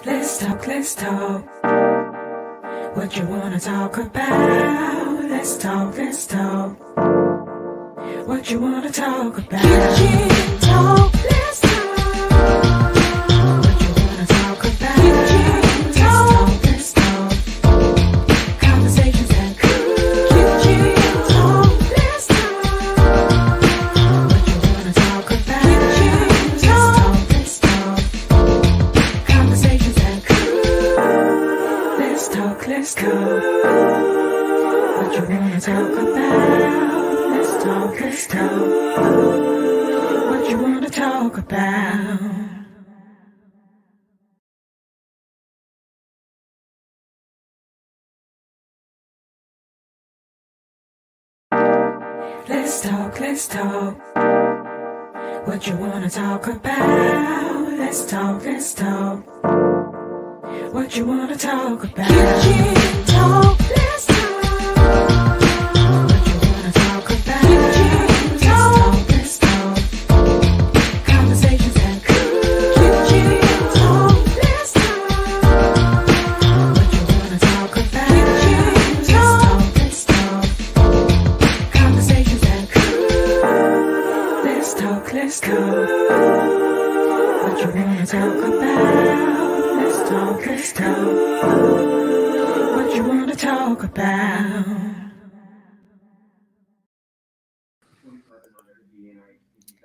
Let's talk. What you wanna talk about? Let's talk. What you wanna talk about? Kitchen talk. Let's talk. What you wanna talk about? Kitchen talk. Let's talk. Conversations that cool. Kitchen talk. Let's talk. What you wanna talk about? Kitchen talk. Let's talk. Conversations that cool. Let's talk. What you wanna talk about? Let's talk. What you wanna talk about? Let's talk. What you wanna talk about? Let's talk. What you wanna talk about? Kitchen talk. Let's talk. What you wanna talk about? Kitchen talk. Let's talk. Conversations that cool. Kitchen talk. Let's talk. What you wanna talk about? Kitchen talk. Let's talk. Conversations that cool. Let's talk. What you wanna talk about? Let's talk. What you wanna talk about?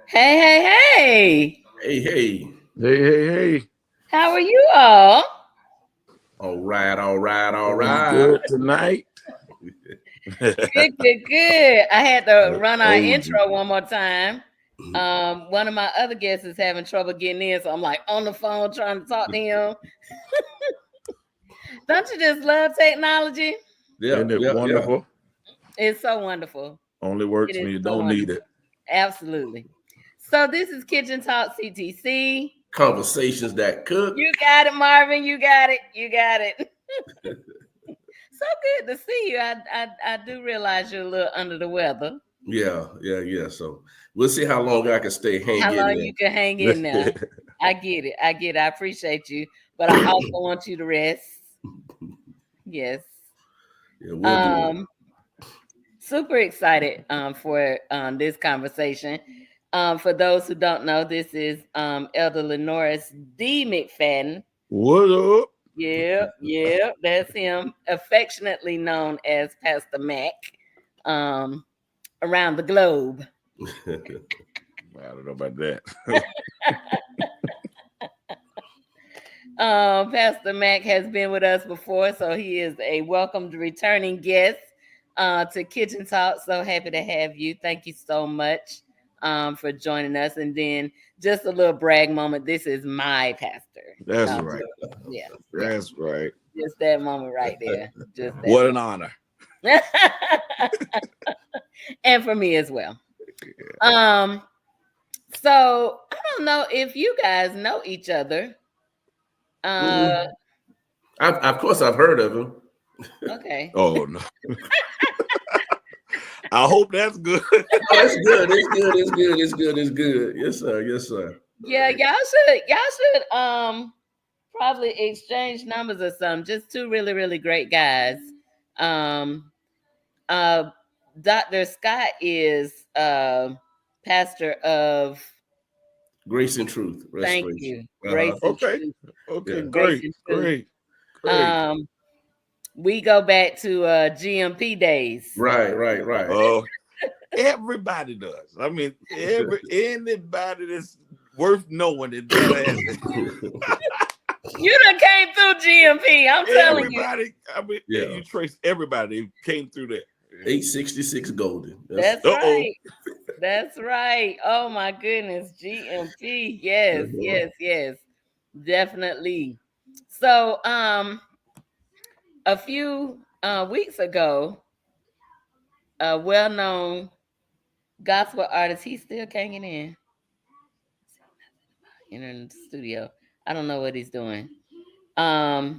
Hey. Hey. How are you all? All right. Good tonight. Good. I had to run our intro one more time. One of my other guests is having trouble getting in, so I'm like on the phone trying to talk to him. Don't you just love technology? Yeah, Isn't it wonderful? Yeah. It's so wonderful. Only works when you don't need it. Absolutely. So this is Kitchen Talk CTC. Conversations that cook. You got it, Marvin. You got it. So good to see you. I do realize you're a little under the weather. Yeah. So we'll see how long I can stay hanging. How long you can hang in there. I get it. I appreciate you. But I also want you to rest. Yes. Yeah, super excited for this conversation. For those who don't know, this is Elder LaNorris D. McFadden. What up? Yeah, that's him, affectionately known as Pastor Mac, around the globe. I don't know about that. Pastor Mac has been with us before, so he is a welcomed returning guest to Kitchen Talk. So happy to have you. Thank you so much for joining us. And then just a little brag moment. This is my pastor. That's right. Yeah. That's right. Just that moment right there. Just that what an honor. And for me as well. So I don't know if you guys know each other. of course I've heard of him. Okay. Oh no. I hope that's good. It's good. Yes, sir. Yeah, y'all should probably exchange numbers or something. Just two really, really great guys. Dr. Scott is pastor of Grace and Truth. Thank you. Grace and Truth. Okay, yeah. Great. We go back to GMP days. Right. Oh, everybody does. I mean, anybody that's worth knowing is You done came through GMP. I'm telling you. I mean, you trace everybody who came through there. 866 Golden. That's right. That's right. Oh my goodness. GMP. Yes. Definitely. So a few weeks ago, a well-known gospel artist, he's still hanging in the studio. I don't know what he's doing. I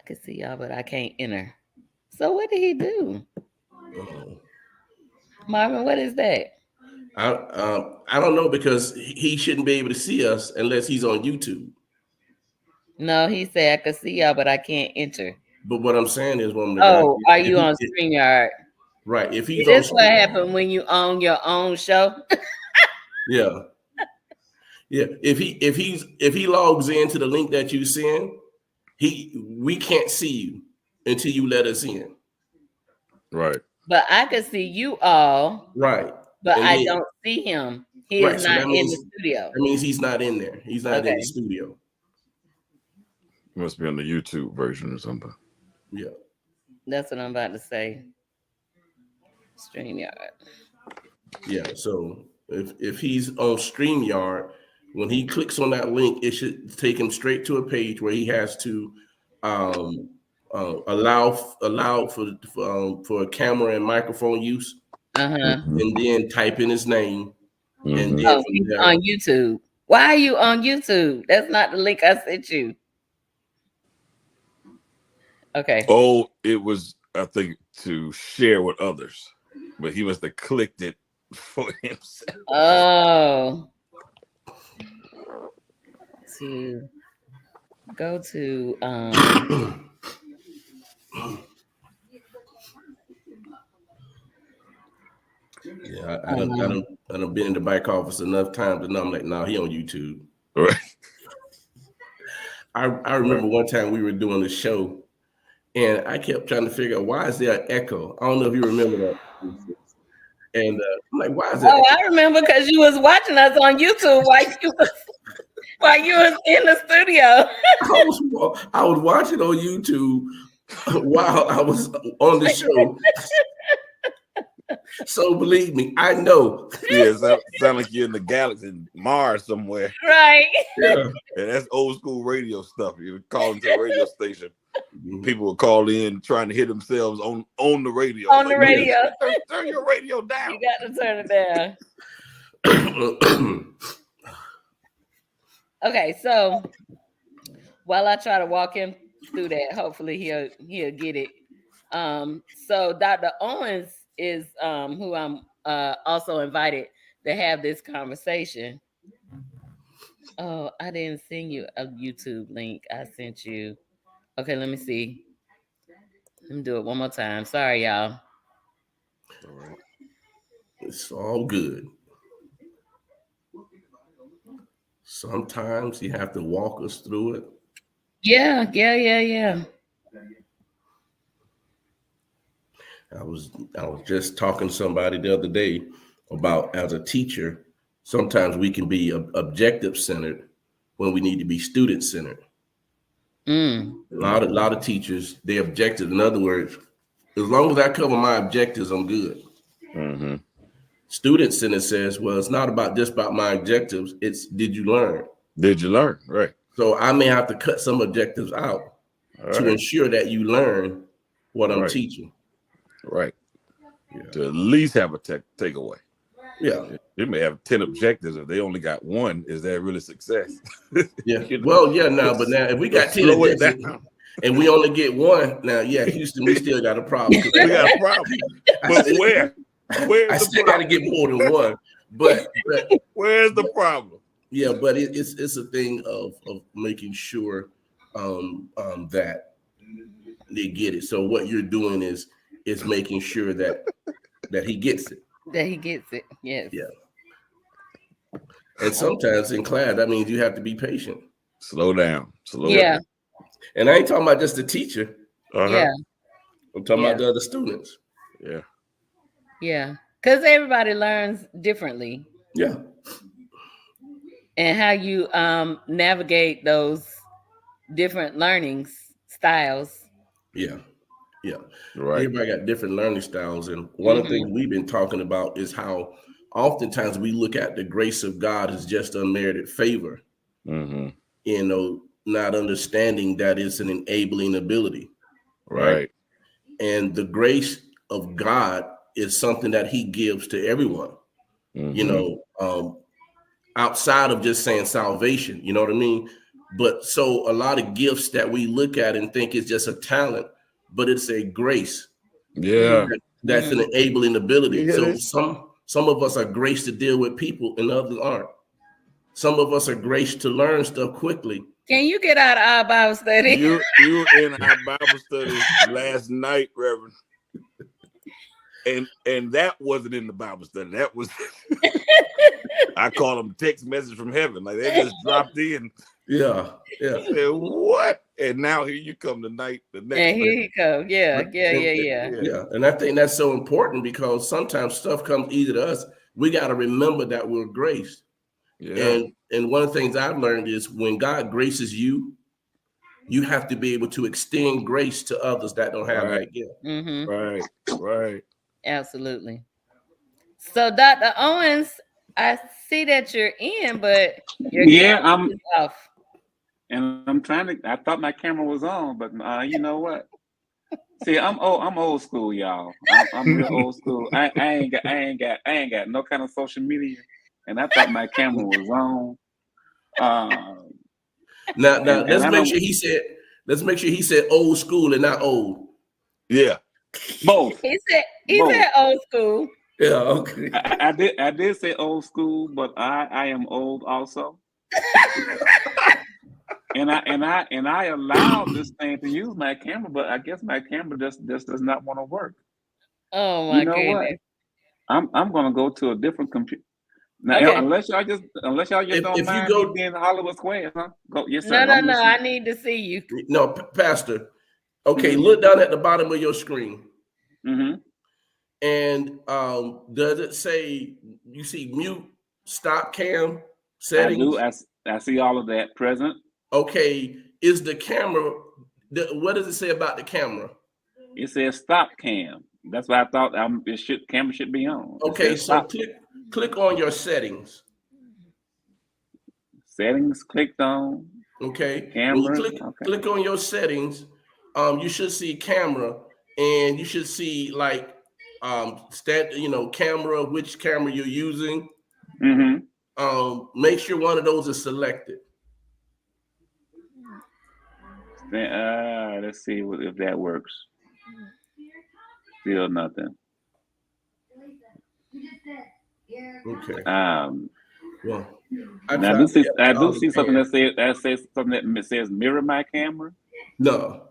can see y'all, but I can't enter. So what did he do? Marvin, what is that? I don't know because he shouldn't be able to see us unless he's on YouTube. No, he said I could see y'all, but I can't enter. But what I'm saying is, woman, Oh, are you on StreamYard? Right. If he's This what happened when you own your own show. yeah. If he logs into the link that you send, we can't see you until you let us in. Right. But I could see you all. Right. But I don't see him. He is not in the studio. That means he's not in there. He's not in the studio. He must be on the YouTube version or something. Yeah. That's what I'm about to say. StreamYard. Yeah. So if he's on StreamYard, when he clicks on that link, it should take him straight to a page where he has to allow for a camera and microphone use, and then type in his name. And then he's on YouTube. Why are you on YouTube? That's not the link I sent you. Okay. Oh, it was, I think, to share with others, but he must have clicked it for himself. Oh. To go to yeah, I done been in the back office enough times to know I'm like, no, he on YouTube. Right. I remember one time we were doing the show, and I kept trying to figure out why is there an echo. I don't know if you remember that. And I'm like, why is that? Oh, I remember because you was watching us on YouTube while you was in the studio. I was watching on YouTube while I was on the show. So believe me, I know. Yeah, sound like you're in the galaxy, Mars somewhere. Right. Yeah. And that's old school radio stuff. You call into a radio station. People will call in trying to hear themselves on the radio. On the radio. Turn your radio down. You got to turn it down. Okay, so while I try to walk him through that, hopefully he'll get it. So Dr. Owens is who I'm also invited to have this conversation. Oh, I didn't send you a YouTube link. I sent you. Okay, let me see. Let me do it one more time. Sorry, y'all. All right. It's all good. Sometimes you have to walk us through it. Yeah. I was just talking to somebody the other day about, as a teacher, sometimes we can be objective centered when we need to be student centered. A lot of teachers, they objective. In other words, as long as I cover my objectives, I'm good. Student centered says, well, it's not just about my objectives. It's did you learn? Did you learn? Right. So I may have to cut some objectives out to ensure that you learn what I'm teaching. Right. Yeah. To at least have a takeaway. Yeah. They may have 10 objectives. If they only got one, is that really success? Yeah. Well, yeah, but now if we got 10 objectives and we only get one, now, yeah, Houston, we still got a problem. We got a problem. But where? I still got to get more than one. But where's the problem? Yeah, but it's a thing of making sure that they get it. So what you're doing is making sure that he gets it. That he gets it. Yes. Yeah. And sometimes in class, that means you have to be patient. Slow down. Down. And I ain't talking about just the teacher. Yeah. I'm talking about the other students. Yeah. Yeah. Because everybody learns differently. Yeah. And how you navigate those different learning styles. Yeah. Yeah. Right. Everybody got different learning styles. And one of the things we've been talking about is how oftentimes we look at the grace of God as just unmerited favor. Not understanding that it's an enabling ability. Right. And the grace of God is something that he gives to everyone. Outside of just saying salvation, you know what I mean? But so a lot of gifts that we look at and think it's just a talent, but it's a grace. Yeah. That's an enabling ability. So Some of us are graced to deal with people and others aren't. Some of us are graced to learn stuff quickly. Can you get out of our Bible study? You were in our Bible study last night, Reverend. And that wasn't in the Bible study. That was I call them text message from heaven. Like they just dropped in. Yeah. I said, what? And now here you come tonight. The next And here you go. Yeah. Yeah. And I think that's so important because sometimes stuff comes easy to us. We got to remember that we're graced. Yeah. And one of the things I've learned is when God graces you, you have to be able to extend grace to others that don't have that gift. Mm-hmm. Right. Absolutely. So, Dr. Owens, I see that you're in, but your camera is off. And I'm trying to. I thought my camera was on, but you know what? See, I'm old school, y'all. I'm real old school. I ain't got no kind of social media, and I thought my camera was on. Now let's make sure he said old school and not old. Yeah. Both. He said old school. Yeah, okay. I did say old school, but I am old also. and I allowed this thing to use my camera, but I guess my camera just does not want to work. Oh my goodness. I'm gonna go to a different computer. Now, Okay. unless y'all just don't mind me being Hollywood Square, huh? Go, yes, sir. No. I need to see you. No, Pastor. Okay, look down at the bottom of your screen. Mm-hmm. And does it say you see mute, stop cam settings? I do. I see all of that present. Okay, is the camera? What does it say about the camera? It says stop cam. That's what I thought. Camera should be on. Okay, so click on your settings. Settings clicked on. Okay. Camera. When you click on your settings, you should see camera, and you should see like camera, which camera you're using. Mm-hmm. Make sure one of those is selected. Let's see if that works. Still nothing. Okay. Well, I do see something that says something that says mirror my camera. No.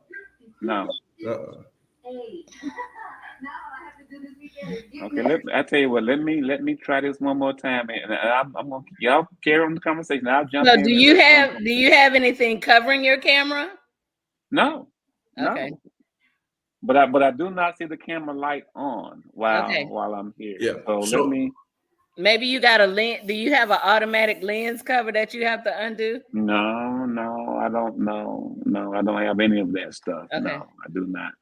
Okay, I tell you what. Let me try this one more time, and I'm gonna y'all carry on the conversation. I'll jump in. Do you have anything covering your camera? No. Okay. But I do not see the camera light on while I'm here. Yeah. So let me. Maybe you got a lens. Do you have an automatic lens cover that you have to undo? No, I don't know. No, I don't have any of that stuff. Okay. No, I do not.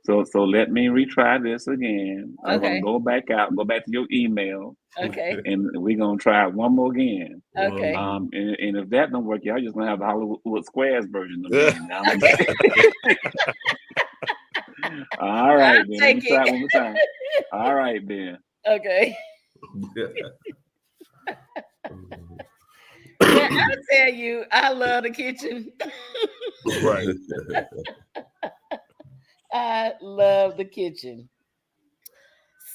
So let me retry this again. I'm gonna go back to your email. Okay. And we're gonna try it one more again. Okay. And if that don't work, y'all just gonna have the Hollywood Squares version of it. All right, then. Let me try it one more time. All right, then. Okay. I tell you, I love the kitchen. Right. I love the kitchen.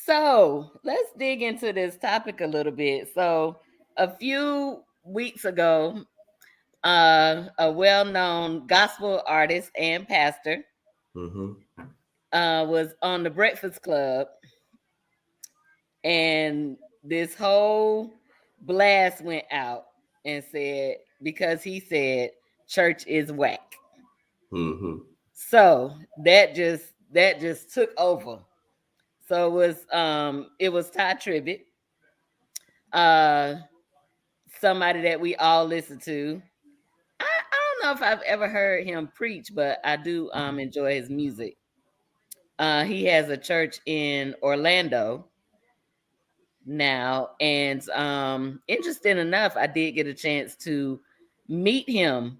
So let's dig into this topic a little bit. So a few weeks ago, a well-known gospel artist and pastor was on the Breakfast Club, and this whole blast went out and said, because he said church is whack. So that just took over. So it was Ty Tribbett, somebody that we all listen to. I don't know if I've ever heard him preach, but I do enjoy his music. He has a church in Orlando now, and interesting enough, I did get a chance to meet him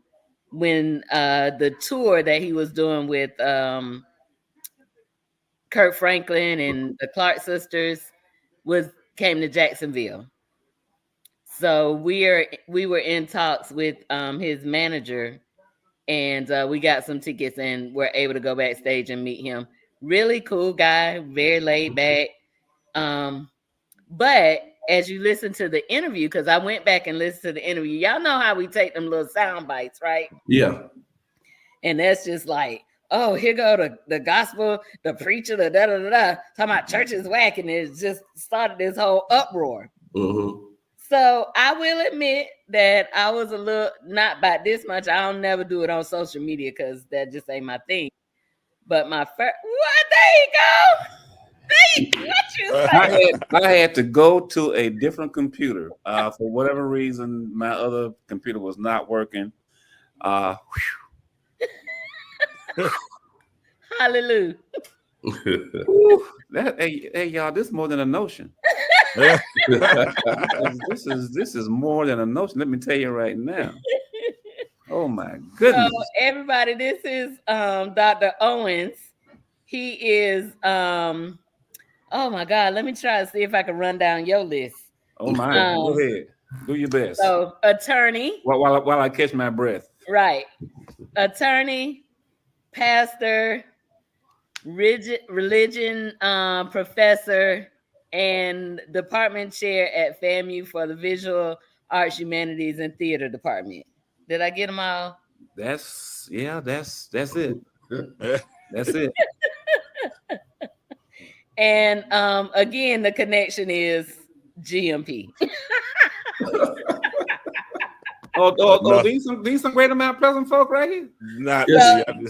when the tour that he was doing with Kirk Franklin and the Clark sisters came to Jacksonville. So we were in talks with his manager, and we got some tickets and were able to go backstage and meet him. Really cool guy, very laid back. But as you listen to the interview, because I went back and listened to the interview, y'all know how we take them little sound bites, right? Yeah. And that's just like, oh, here go the gospel, the preacher, the da da da da, talking about church is whack, and it just started this whole uproar. Mm-hmm. So I will admit that I was a little not by this much. I don't never do it on social media because that just ain't my thing. But my first, what? There you go. What you say? I had to go to a different computer for whatever reason. My other computer was not working. Hallelujah. Hey y'all, this is more than a notion. This is more than a notion. Let me tell you right now. Oh my goodness. So everybody, this is Dr. Owens. He is oh my God, let me try to see if I can run down your list. Oh my, go ahead. Do your best. So attorney. While I catch my breath. Right. Attorney, pastor, religion professor, and department chair at FAMU for the Visual Arts, Humanities, and Theater Department. Did I get them all? That's it. That's it. And again, the connection is GMP. These some Greater Mount Pleasant folk right here. Not Yes. me.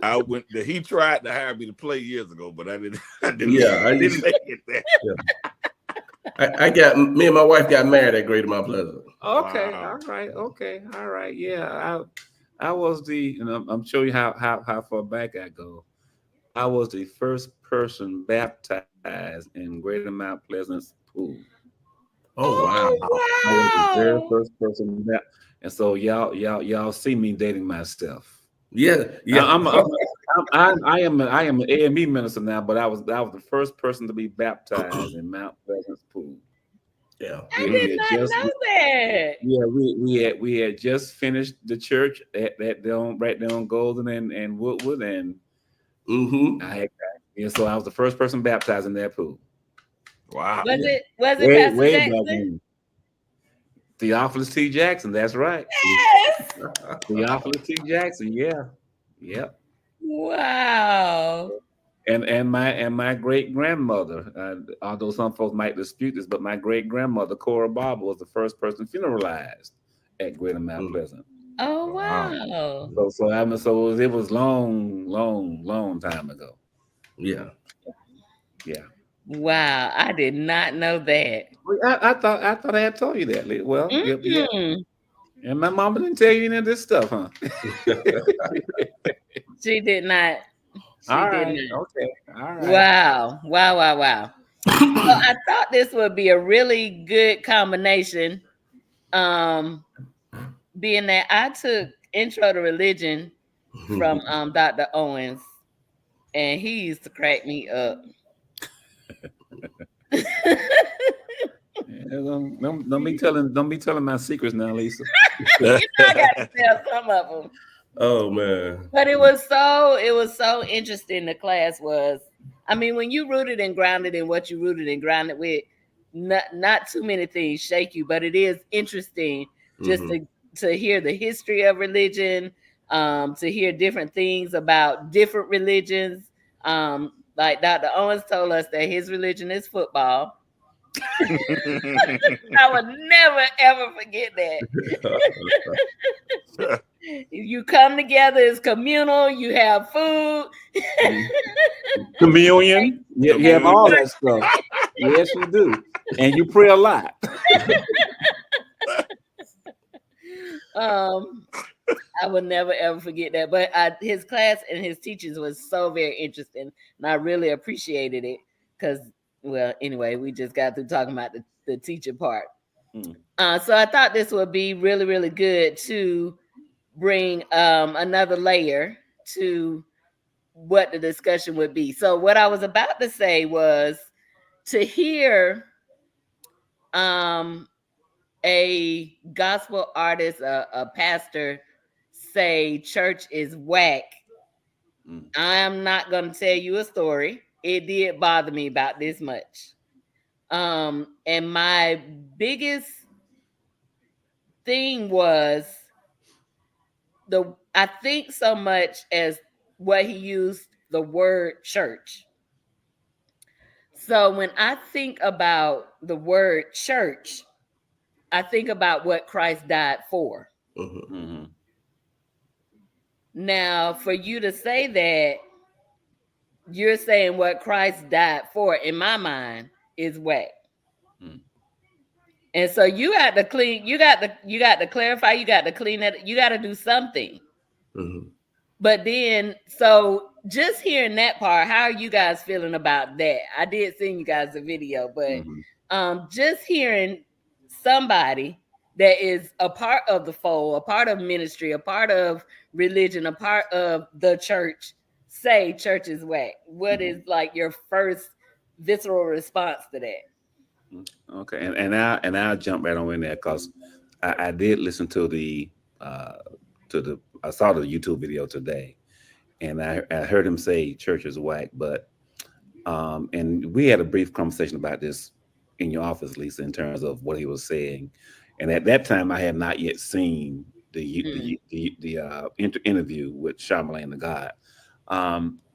I went. He tried to hire me to play years ago, but I didn't. Yeah, I didn't make it there. I got me and my wife got married at Greater Mount Pleasant. Okay, Wow. all right. Yeah, I was the, and I'm showing you how far back I go. I was the first person baptized in Greater Mount Pleasant's pool. Oh wow! I was the very first person and so y'all see me dating myself. Yeah, yeah. I am an AME minister now, but I was the first person to be baptized in Mount Pleasant's pool. Yeah. I did not know that. Yeah, we had just finished the church at right there on Golden and Woodward, and Mm-hmm. so I was the first person baptized in that pool. Wow. Was it Pastor Way back Jackson? then. Theophilus T. Jackson, that's right. Yes. Theophilus T. Jackson, yeah. Yep. Wow. And my great grandmother, although some folks might dispute this, but my great grandmother, Cora Barber, was the first person funeralized at Greater Mount Pleasant. Oh wow. So it was long time ago. Yeah. Yeah. Wow, I did not know that. I thought I had told you that. Well, yeah. And my mama didn't tell you any of this stuff, huh? She did not. All right. Okay. All right. Wow. So I thought this would be a really good combination. Being that I took Intro to Religion from Dr. Owens, and he used to crack me up. Don't be telling my secrets now, Lisa. You know I gotta tell some of them. Oh man. But it was so interesting. The class was, I mean, when you rooted and grounded in what you rooted and grounded with, not too many things shake you, but it is interesting just to hear the history of religion, to hear different things about different religions. Like Dr. Owens told us that his religion is football. I would never ever forget that. You come together as communal, you have food. Communion. You have all that stuff. Yes, you do. And you pray a lot. I would never ever forget that. But his class and his teachings was so very interesting, and I really appreciated it because, well, anyway, we just got through talking about the teacher part. So I thought this would be really, really good to bring another layer to what the discussion would be. So what I was about to say was to hear a gospel artist, a pastor say church is whack. I am not going to tell you a story. It did bother me about this much. And my biggest thing was I think so much as what he used the word church. So when I think about the word church, I think about what Christ died for. Mm-hmm. Now, for you to say that, you're saying what Christ died for, in my mind, is Wack. And so you got to clean, you got to clarify, you got to clean it, you got to do something. Mm-hmm. But then, so just hearing that part, how are you guys feeling about that? I did send you guys a video, but just hearing somebody that is a part of the fold, a part of ministry, a part of religion, a part of the church, say church is Wack. What is like your first visceral response to that? Okay, and I'll jump right on in there because I did listen to I saw the YouTube video today, and I heard him say church is Wack, but and we had a brief conversation about this in your office, Lisa, in terms of what he was saying, and at that time I had not yet seen the interview with Charlamagne the God,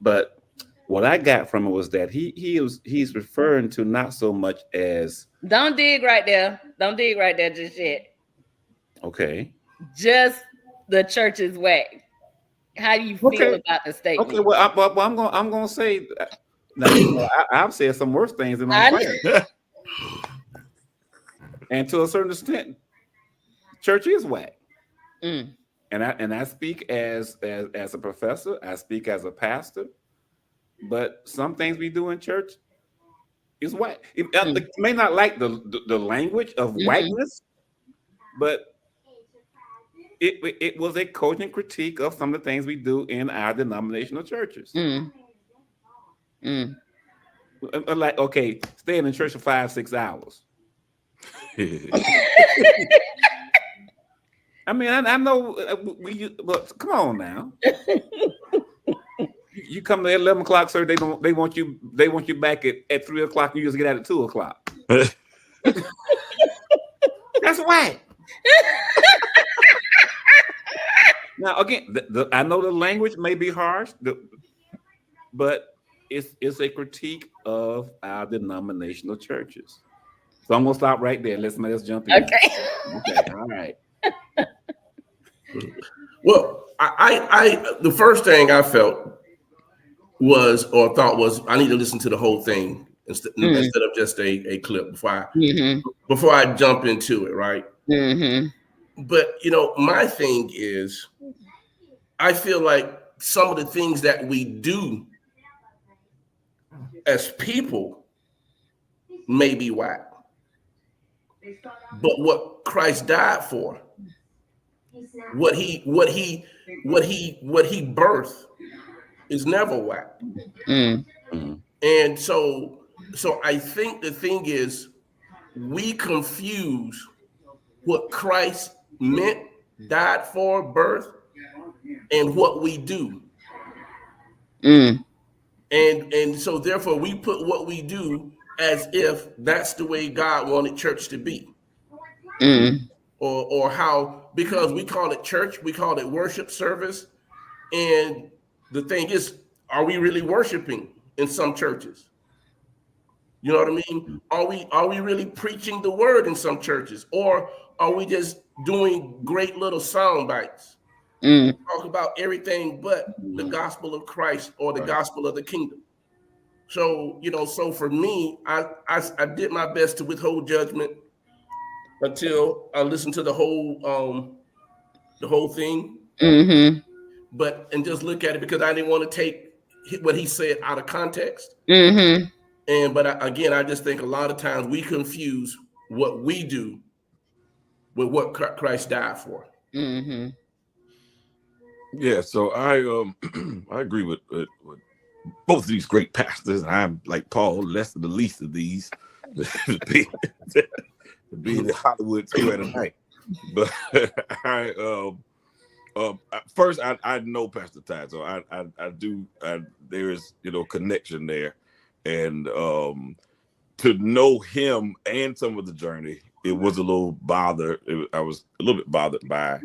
but what I got from it was that he's referring to not so much as Don't dig right there. Don't dig right there just yet. okay. Just the church is Wack. How do you feel about the statement? Okay, well, I'm gonna say now. You know, I've said some worse things in my class, and to a certain extent, church is Wack. And I speak as a professor. I speak as a pastor. But some things we do in church is Wack. You may not like the language of Wackness, but it was a cogent critique of some of the things we do in our denominational churches. Like, okay, staying in church for 5-6 hours. I mean, I know but come on now. You come at 11 o'clock, sir. They want you back at 3 o'clock. And you just get out at 2 o'clock. That's Wack. Now, again, I know the language may be harsh, but it's a critique of our denominational churches. So I'm gonna stop right there. Let's jump in. Okay, all right. Well, I the first thing I felt was I need to listen to the whole thing instead of just a clip before I jump into it, right? But my thing is, I feel like some of the things that we do as people may be Wack, but what Christ died for, what he birthed, is never Wack. And so I think the thing is, we confuse what Christ meant, died for, birth, and what we do. And so therefore we put what we do as if that's the way God wanted church to be. Or how, because we call it church, we call it worship service. And the thing is, are we really worshiping in some churches? You know what I mean? Are we really preaching the word in some churches? Or are we just doing great little sound bites? Talk about everything but the gospel of Christ or the gospel of the kingdom. So, so for me, I did my best to withhold judgment until I listened to the whole thing. But and just look at it, because I didn't want to take what he said out of context. But I just think a lot of times we confuse what we do with what Christ died for. Yeah, so I I agree with both of these great pastors. I'm like Paul, less of the least of these, to be in Hollywood Square tonight. But first, I know Pastor Ty, so I do. There is connection there, and to know him and some of the journey, it was a little bothered. I was a little bit bothered by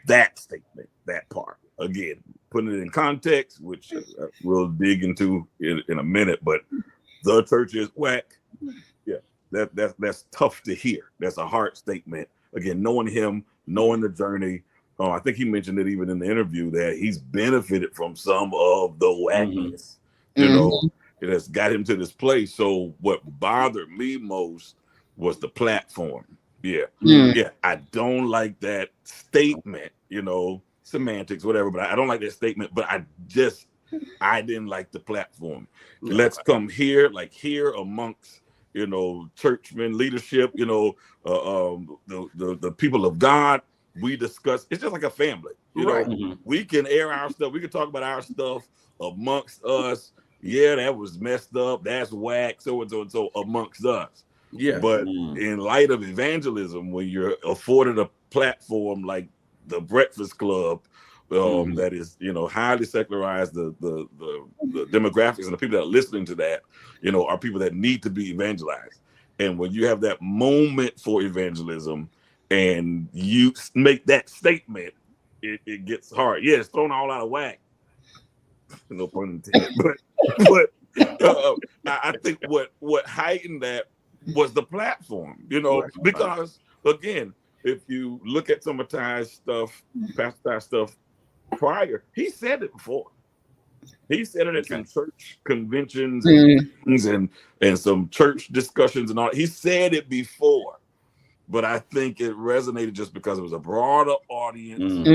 that statement, that part. Again, putting it in context, which we'll dig into in a minute, but the church is whack. Yeah, that's tough to hear. That's a hard statement. Again, knowing him, knowing the journey. I think he mentioned it even in the interview that he's benefited from some of the wackness, you know, it has got him to this place. So what bothered me most was the platform. Yeah, I don't like that statement, you know, semantics, whatever, but I don't like that statement, but I didn't like the platform. Let's come here, like here amongst, you know, churchmen, leadership, you know, the people of God. We discuss, it's just like a family, you know, we can air our stuff. We can talk about our stuff amongst us. Yeah, that was messed up. That's whack, so and so and so amongst us. Yeah. But in light of evangelism, when you're afforded a platform like the Breakfast Club, that is, you know, highly secularized, the demographics and the people that are listening to that, you know, are people that need to be evangelized. And when you have that moment for evangelism, and you make that statement, it gets hard. Yeah, it's thrown all out of whack. No pun intended. But I think what heightened that was the platform, you know, because again, if you look at some of Ty's stuff, Pastor Ty's stuff prior, he said it before. He said it at some church conventions and some church discussions and all. He said it before. But I think it resonated just because it was a broader audience,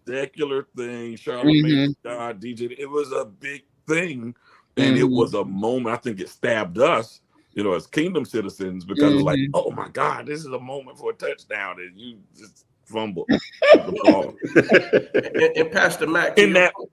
secular thing, Charlamagne, God, DJ. It was a big thing, and it was a moment. I think it stabbed us, you know, as kingdom citizens, because it was like, oh my God, this is a moment for a touchdown, and you just fumble the ball. And Pastor Mac,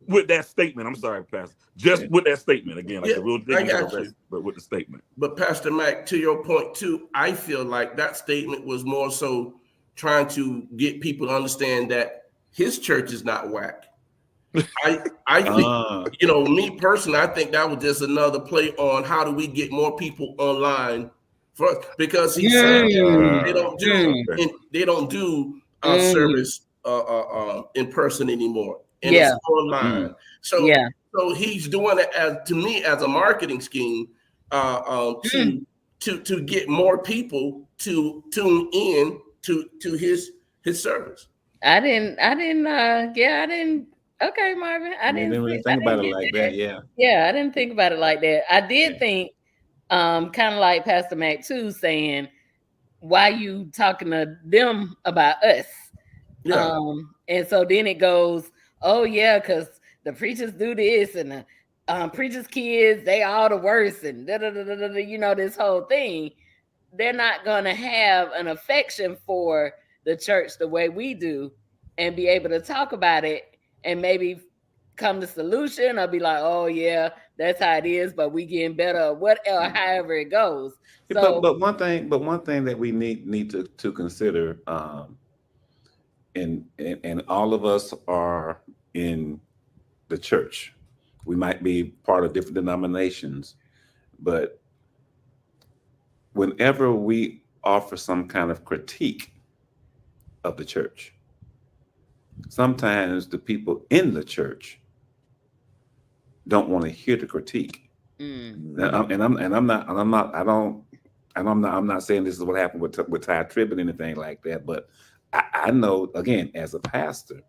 with that statement, I'm sorry, Pastor, just with that statement again, like we'll dig into the rest, but with the statement. But Pastor Mac, to your point too, I feel like that statement was more so trying to get people to understand that his church is not whack. I think, you know, me personally, I think that was just another play on how do we get more people online first, because he said they don't do service in person anymore, and it's online. So he's doing it as a marketing scheme to get more people to tune in to his service. I didn't. Okay, Marvin. I didn't really think about it like that. Yeah, I didn't think about it like that. I did think, kind of like Pastor Mac too, saying, why you talking to them about us? Yeah. And so then it goes, oh yeah, because the preachers do this, and the preachers' kids, they all the worst, and you know, this whole thing. They're not gonna have an affection for the church the way we do, and be able to talk about it and maybe come to solution, or be like, oh yeah, that's how it is, but we getting better, whatever, however it goes. So, but one thing that we need to consider, and all of us are in the church. We might be part of different denominations, but whenever we offer some kind of critique of the church, sometimes the people in the church don't want to hear the critique. I'm not saying this is what happened with Ty Tribb and anything like that, but I know, again, as a pastor,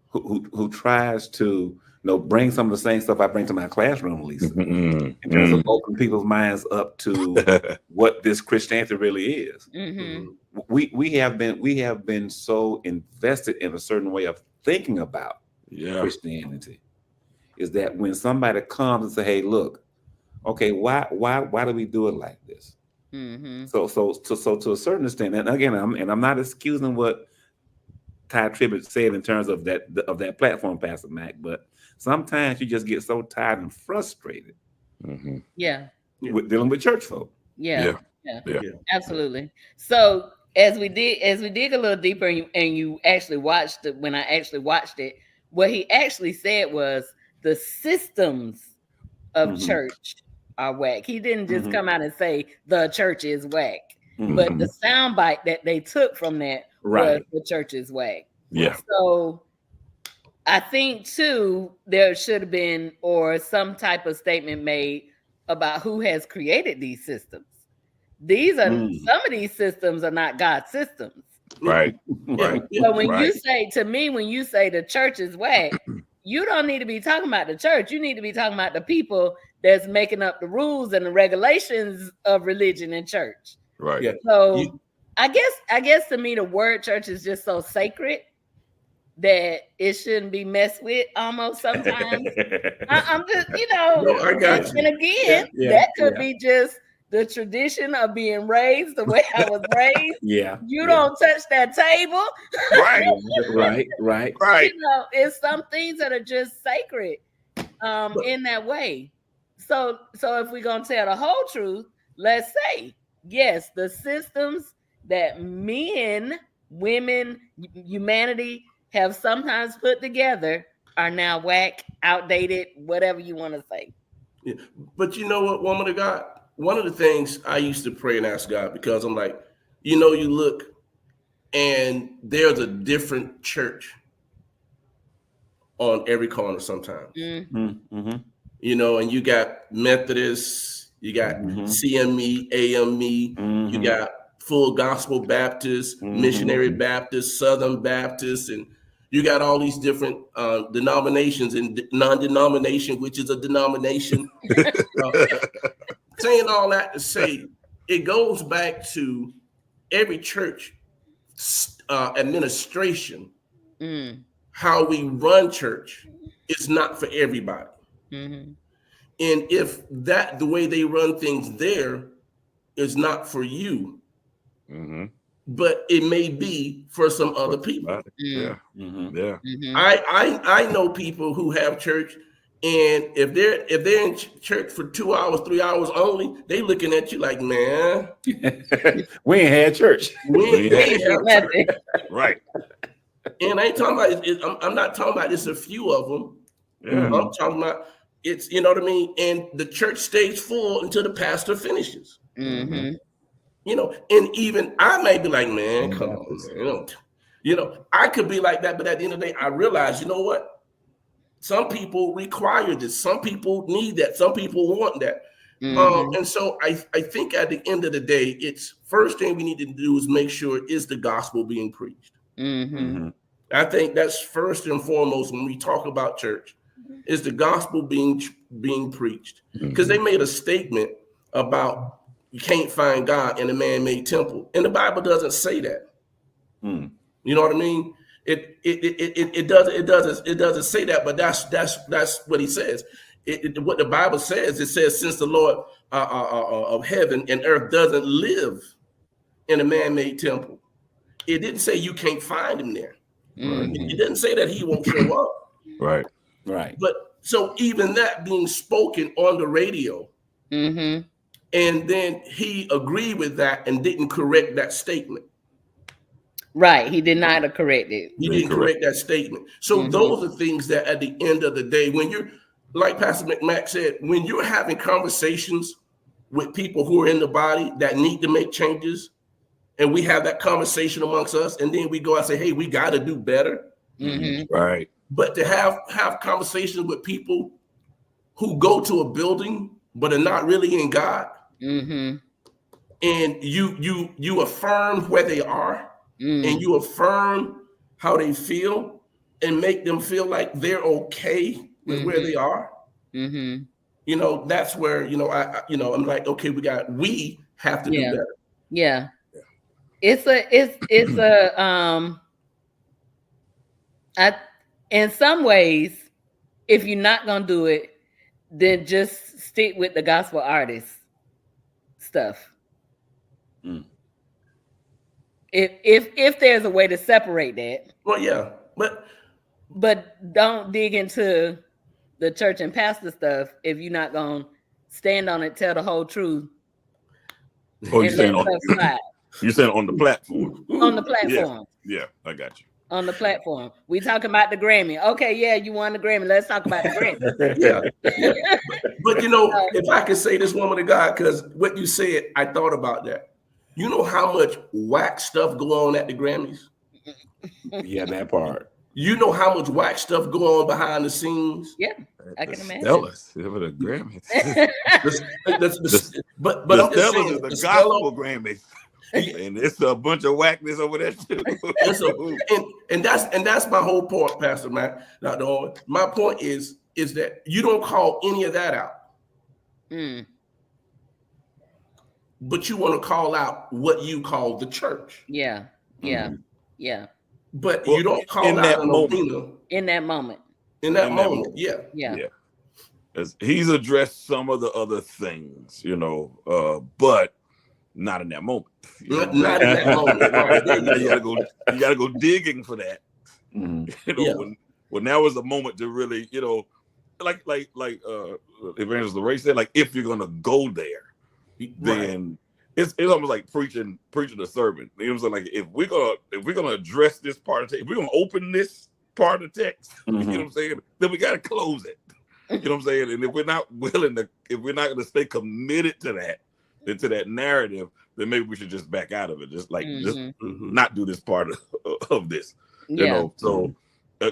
who tries to, bring some of the same stuff I bring to my classroom, Lisa, in terms of opening people's minds up to what this Christianity really is. We have been so invested in a certain way of thinking about Christianity, is that when somebody comes and say, "Hey, look, okay, why do we do it like this?" So to a certain extent, and again, I'm not excusing what Ty Tribbett said in terms of that platform, Pastor Mac, but sometimes you just get so tired and frustrated. With dealing with church folk. Yeah, absolutely. So as we dig a little deeper, and you actually watched it, when I actually watched it, what he actually said was the systems of church are whack. He didn't just come out and say the church is whack, but the soundbite that they took from that was the church is whack. Yeah. So I think too, there should have been or some type of statement made about who has created these systems. These are some of these systems are not God's systems. Right. Right. So when you say to me, when you say the church is whack, you don't need to be talking about the church. You need to be talking about the people that's making up the rules and the regulations of religion and church. Right. Yeah. So I guess to me the word church is just so sacred that it shouldn't be messed with almost sometimes. I'm just, No, I got you. and again, that could be just the tradition of being raised the way I was raised. You don't touch that table. Right. It's some things that are just sacred in that way. So if we're gonna tell the whole truth, let's say, yes, the systems that men, women, humanity have sometimes put together are now whack, outdated, whatever you want to say. Yeah. But you know what, woman of God? One of the things I used to pray and ask God, because I'm like, you look and there's a different church on every corner sometimes. And you got Methodists, you got CME, AME, you got Full Gospel Baptist, Missionary Baptist, Southern Baptist, and you got all these different denominations and non-denomination, which is a denomination. Saying all that to say, it goes back to every church administration. How we run church is not for everybody. And if the way they run things there is not for you, but it may be for some other people. I know people who have church, and if they're in church for 2 hours, 3 hours only, they looking at you like, man, we ain't had church. We ain't had church. Right. And I ain't talking about I'm not talking about it's a few of them. I'm talking about it's, you know what I mean? And the church stays full until the pastor finishes. And even I may be like, man, come on, man. I could be like that, but at the end of the day, I realize, you know what? Some people require this. Some people need that. Some people want that. And so I think at the end of the day, it's first thing we need to do is make sure is the gospel being preached. I think that's first and foremost when we talk about church, is the gospel being preached. Because they made a statement about you can't find God in a man-made temple, and the Bible doesn't say that. You know what I mean? It doesn't say that, but that's what he says. What the Bible says, it says, since the Lord of heaven and earth doesn't live in a man-made temple, it didn't say you can't find him there. It didn't say that he won't show up. Right. But so even that being spoken on the radio, and then he agreed with that and didn't correct that statement. Right. He did not correct it. He didn't correct that statement. So those are things that at the end of the day, when you're, like Pastor McMack said, when you're having conversations with people who are in the body that need to make changes, and we have that conversation amongst us, and then we go and say, hey, we got to do better. Right. But to have conversations with people who go to a building but are not really in God, and you affirm where they are, and you affirm how they feel, and make them feel like they're okay with where they are. That's where I'm like, okay, we have to do better. Yeah. It's in some ways, if you're not gonna do it, then just stick with the gospel artist stuff. If there's a way to separate that. Well, yeah, but don't dig into the church and pastor stuff if you're not gonna stand on it, tell the whole truth. Oh, you're saying on the platform. On the platform. Yeah, I got you. on the platform. We talking about the Grammy. Okay, yeah, you won the Grammy. Let's talk about the Grammy. Yeah. But you know, if I could say this, woman of God, because what you said, I thought about that. You know how much whack stuff go on at the Grammys? Yeah, that part. You know how much whack stuff go on behind the scenes? Yeah, I can imagine. Stellas, the Grammys. But the I'm just Stellas saying, is the the gospel Grammys. And it's a bunch of whackness over there too. and that's my whole point, Pastor Matt. Dr. Owens. My point is that you don't call any of that out. Mm. But you want to call out what you call the church. Yeah. But Well, you don't call in out that an moment. arena In that moment. in that moment. Yeah. As he's addressed some of the other things, but not in that moment. Not in that moment. Right. There You gotta go digging for that. Mm-hmm. When that was a moment to really, like Evangelist LaRae said, like if you're gonna go there, then it's almost like preaching a sermon. You know what I'm saying? Like if we're gonna address this part of the text, if we're gonna open this part of the text, you know what I'm saying, then we gotta close it. You know what I'm saying? And if we're not gonna stay committed to that narrative, then maybe we should just back out of it. Just not do this part of this. So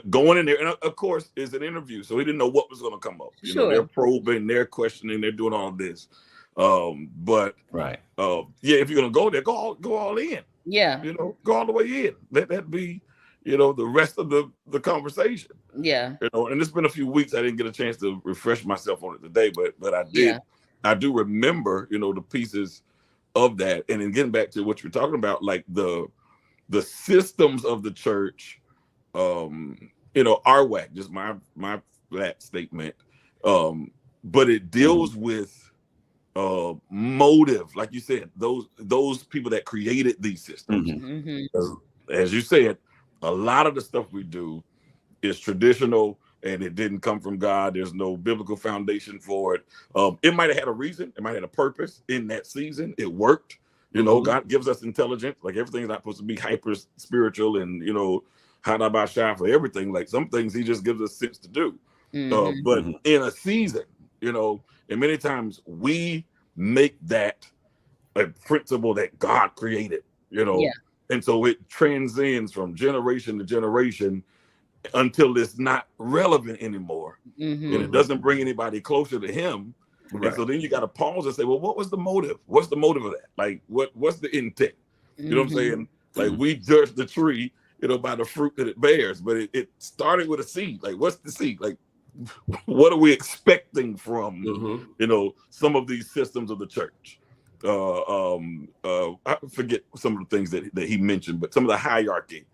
going in there, and of course, it's an interview, so he didn't know what was going to come up. They're probing, they're questioning, they're doing all this. But if you're going to go there, go all in. Yeah. Go all the way in. Let that be, the rest of the conversation. Yeah. And it's been a few weeks. I didn't get a chance to refresh myself on it today, but I did. Yeah. I do remember, the pieces of that. And then getting back to what you're talking about, like the systems of the church, are whack, just my that statement. But it deals with motive, like you said, those people that created these systems. As you said, a lot of the stuff we do is traditional and it didn't come from God. There's no biblical foundation for it. It might have had a reason, it might have had a purpose in that season. It worked. God gives us intelligence. Like everything's not supposed to be hyper spiritual and shy for everything. Like some things he just gives us sense to do. But in a season, and many times we make that a principle that God created, and so it transcends from generation to generation until it's not relevant anymore. And it doesn't bring anybody closer to him. Right. And so then you got to pause and say, well, what was the motive? What's the motive of that? Like, what's the intent? You know what I'm saying? Like we judge the tree, by the fruit that it bears, but it started with a seed. Like, what's the seed? Like, what are we expecting from, some of these systems of the church? I forget some of the things that he mentioned, but some of the hierarchy,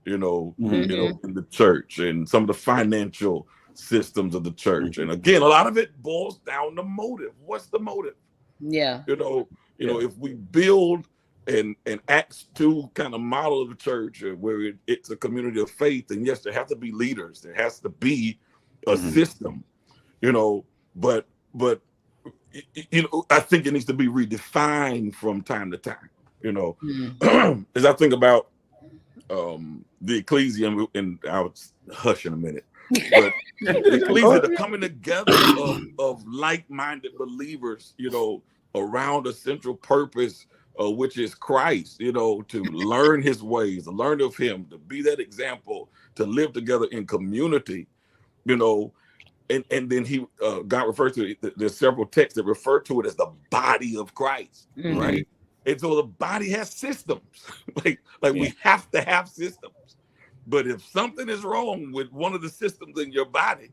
in the church and some of the financial systems of the church. And again, a lot of it boils down to motive. What's the motive? Yeah. If we build an Acts 2 kind of model of the church where it's a community of faith, and yes, there have to be leaders. There has to be a system, but I think it needs to be redefined from time to time, as I think about the ecclesia, and I'll hush in a minute, but the ecclesia, the coming together of like-minded believers, around a central purpose, which is Christ, to learn his ways, to learn of him, to be that example, to live together in community, and then God refers to it. There's several texts that refer to it as the body of Christ, right? And so the body has systems, like we have to have systems. But if something is wrong with one of the systems in your body,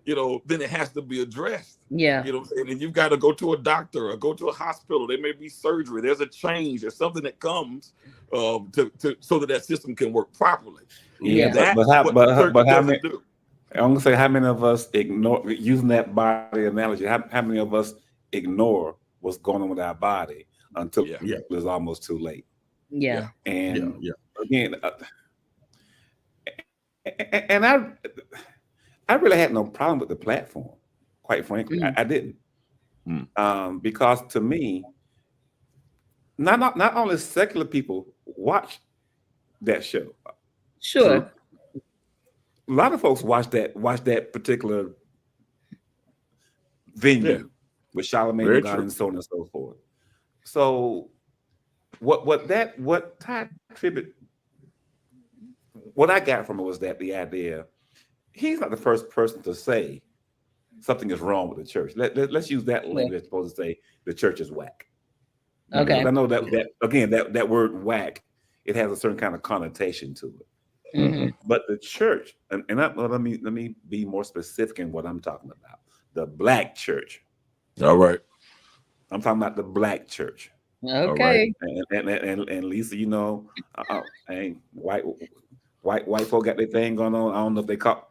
then it has to be addressed. Yeah. And you've got to go to a doctor or go to a hospital. There may be surgery. There's a change. There's something that comes so that system can work properly. Yeah. But how many? I'm gonna say, how many of us ignore, using that body analogy? How many of us ignore what's going on with our body until it's almost too late? Yeah. And again, and I really had no problem with the platform, quite frankly. I didn't, because to me, not only secular people watch that show. Sure. a lot of folks watch that particular venue with Charlemagne the God and so on and so forth. So what Ty Tribbett, what I got from it was that the idea, he's not the first person to say something is wrong with the church. Let's use that language as opposed to say the church is whack. Okay. Because I know that again, that word whack, it has a certain kind of connotation to it. Mm-hmm. But the church, let me be more specific in what I'm talking about. The black church. All right. I'm talking about the black church. Okay. Right. And Lisa, you know, white folk got their thing going on. I don't know if they call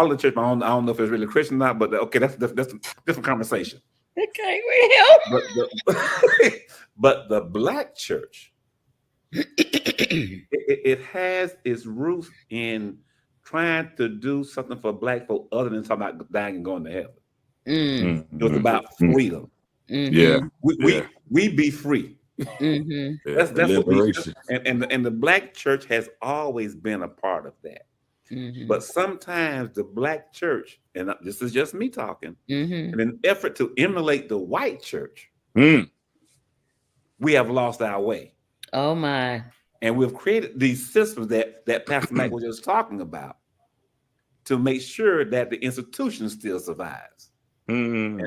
it the church, but I don't know if it's really Christian or not. But okay, that's a different conversation. Okay, well. But the black church, it has its roots in trying to do something for black folk other than talking about dying and going to heaven. Mm-hmm. It was about freedom. Mm-hmm. Yeah, we be free. Mm-hmm. That's liberation. And the black church has always been a part of that. Mm-hmm. But sometimes the black church, and this is just me talking, Mm-hmm. in an effort to emulate the white church, we have lost our way. Oh my. And we've created these systems that Pastor Mike was just talking about to make sure that the institution still survives. And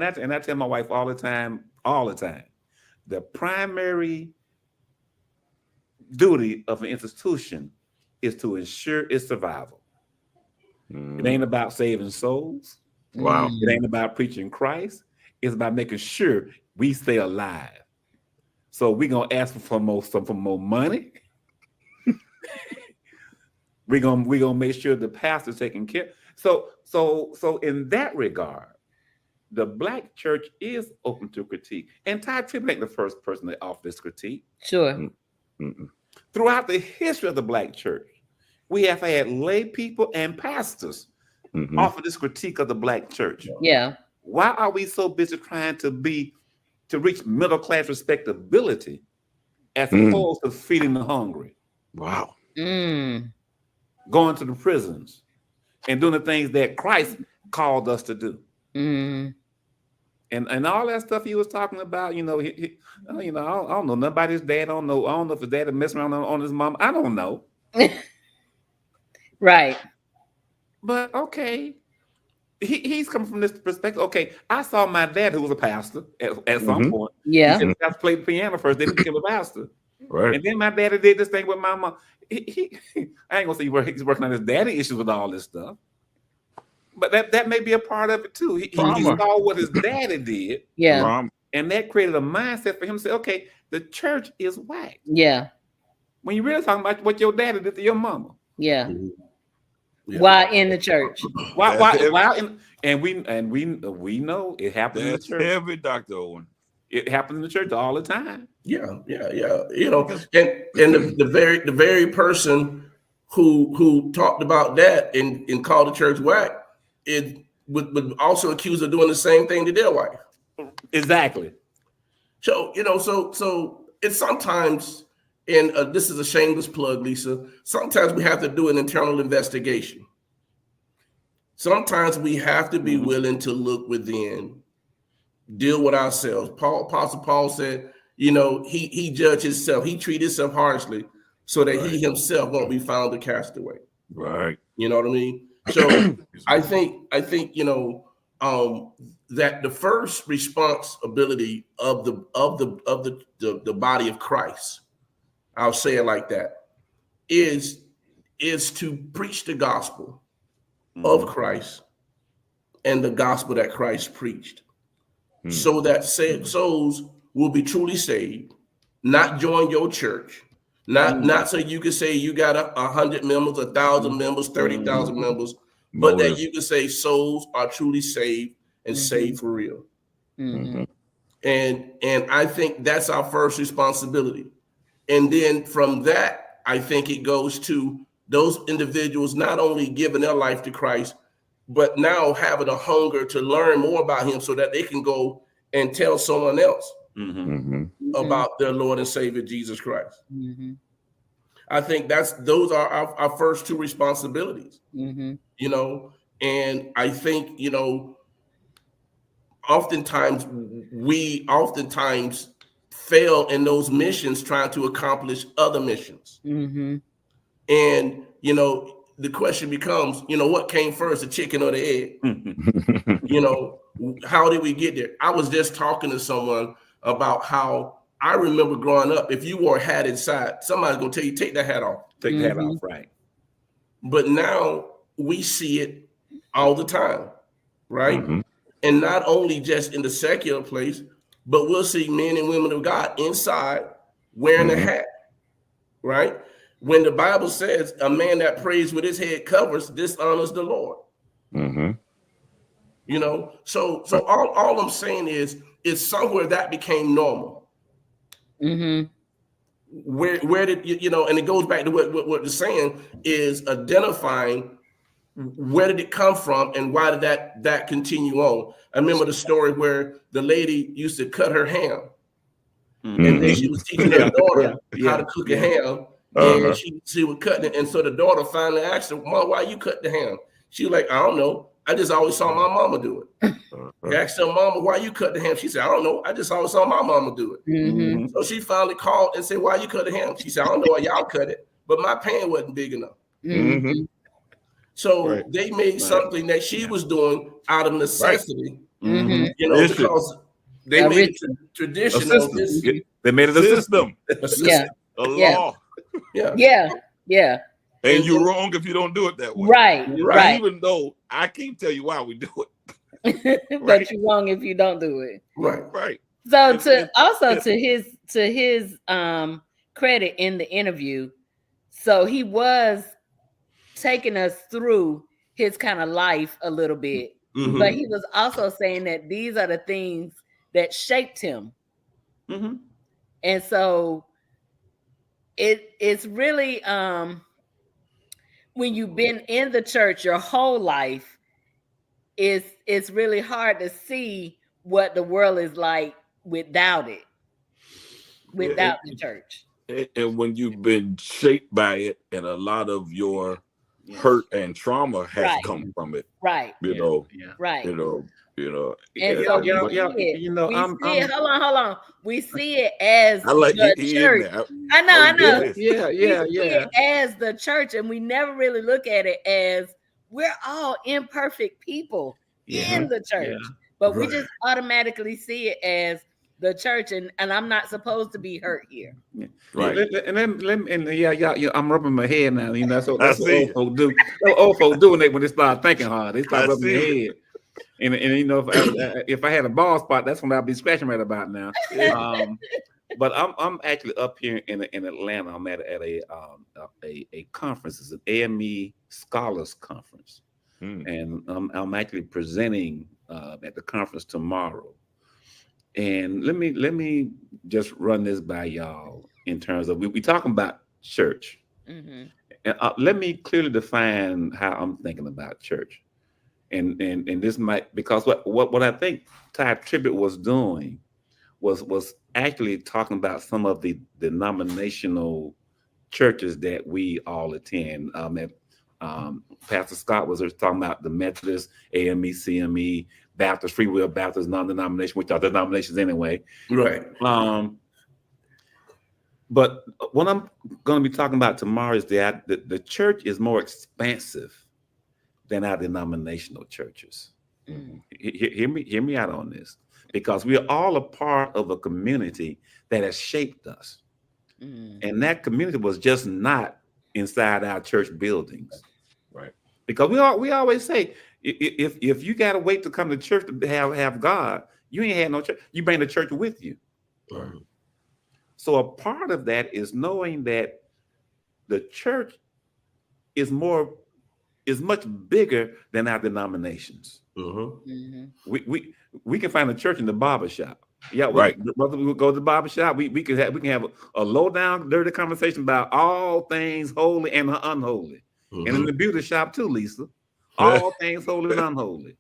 I tell my wife all the time, the primary duty of an institution is to ensure its survival. It ain't about saving souls. Wow. It ain't about preaching Christ. It's about making sure we stay alive. So we're gonna ask for more money. we're gonna make sure the pastor's taking care. So in that regard, the black church is open to critique. And Ty Tribbett ain't the first person to offer this critique. Sure. Throughout the history of the black church, we have had lay people and pastors offer this critique of the black church. Yeah. Why are we so busy trying to reach middle class respectability as opposed to feeding the hungry? Wow. Going to the prisons and doing the things that Christ called us to do. And all that stuff he was talking about, you know, I don't know nothing about his dad. I don't know if his dad is messing around on his mom. I don't know. Right. But okay, he's coming from this perspective. Okay, I saw my dad, who was a pastor at some point. Yeah. He said, played the piano first, then he became a pastor. Right. And then my daddy did this thing with my mom. I ain't gonna say he's working on his daddy issues with all this stuff. But that may be a part of it too. He saw what his daddy did. Yeah. And that created a mindset for him to say, okay, the church is whack. Yeah. When you're really talking about what your daddy did to your mama. Yeah. Why in the church? Why and we know it happens in the church. Heavy, Dr. Owen. It happens in the church all the time. Yeah. You know, and the very person who talked about that and called the church whack, it would also accuse of doing the same thing to their wife. Exactly. So, you know, so it's sometimes, and this is a shameless plug, Lisa, sometimes we have to do an internal investigation. Sometimes we have to be willing to look within, deal with ourselves. Apostle Paul said, you know, he judged himself. He treated himself harshly so that he himself won't be found a castaway. Right. You know what I mean? So I think, you know, that the first responsibility of the body of Christ, I'll say it like that, is to preach the gospel of Christ and the gospel that Christ preached, so that souls will be truly saved, not join your church, not so you can say you got 100 members, 1,000 members, 30,000 members, but that you can say souls are truly saved and saved for real. And I think that's our first responsibility. And then from that, I think it goes to those individuals not only giving their life to Christ, but now having a hunger to learn more about him so that they can go and tell someone else about their Lord and Savior, Jesus Christ. I think those are our first two responsibilities. Mm-hmm. You know, and I think, you know, oftentimes we fail in those missions trying to accomplish other missions. Mm-hmm. And, you know, the question becomes, you know, what came first, the chicken or the egg? You know, how did we get there? I was just talking to someone about how I remember growing up, if you wore a hat inside, somebody's going to tell you, take that hat off. Take the hat off, right. But now we see it all the time, right? Mm-hmm. And not only just in the secular place, but we'll see men and women of God inside wearing a hat, right? When the Bible says a man that prays with his head covers dishonors the Lord. Mm-hmm. You know, so all I'm saying is somewhere that became normal. Mm-hmm. Where did you know? And it goes back to what you're saying is identifying where did it come from and why did that continue on. I remember the story where the lady used to cut her ham, and then she was teaching her daughter how to cook a ham, and she was cutting it, and so the daughter finally asked her, "Mom, why you cut the ham?" She was like, "I don't know. I just always saw my mama do it." She asked her mama, "Why you cut the ham?" She said, "I don't know. I just always saw my mama do it." Mm-hmm. So she finally called and said, "Why you cut the ham?" She said, "I don't know why y'all cut it, but my pan wasn't big enough." Mm-hmm. So they made something that she was doing out of necessity, Mm-hmm. you know, because they made it traditional. They made it a system. Yeah. A law. Yeah. And you're wrong if you don't do it that way. Right. Even though I can't tell you why we do it. But you're wrong if you don't do it. Right. So to his credit in the interview, so he was taking us through his kind of life a little bit, but he was also saying that these are the things that shaped him. And so it's really when you've been in the church your whole life, it's really hard to see what the world is like without it, without the church. And when you've been shaped by it, and a lot of your hurt and trauma has come from it, you know, you know. And so hold on. We see it as the church. I know. We see it as the church, and we never really look at it as we're all imperfect people in the church. But we just automatically see it as the church, and I'm not supposed to be hurt here. Right. I'm rubbing my head now. You know, that's what old folks do. Old folks do when they start thinking hard. They start rubbing their head. And you know, if I had a bald spot, that's when I'd be scratching right about now. But I'm actually up here in Atlanta. I'm at a conference. It's an AME Scholars Conference, and I'm actually presenting at the conference tomorrow. And let me just run this by y'all in terms of we talking about church. And let me clearly define how I'm thinking about church. And this might, because what I think Ty Tribbett was doing was actually talking about some of the denominational churches that we all attend. Pastor Scott was talking about the Methodist, AME, CME, Baptist, Free Will Baptist, non-denomination, which are denominations anyway. Right. But what I'm going to be talking about tomorrow is that the church is more expansive than our denominational churches. Hear me out on this, because we are all a part of a community that has shaped us. And that community was just not inside our church buildings. Right. Because we always say, if you got to wait to come to church to have God, you ain't had no church. You bring the church with you. Right. So a part of that is knowing that the church is much bigger than our denominations. We can find a church in the barber shop. Whether we go to the barber shop, we can have a low down, dirty conversation about all things holy and unholy. And in the beauty shop too, Lisa. All things holy and unholy.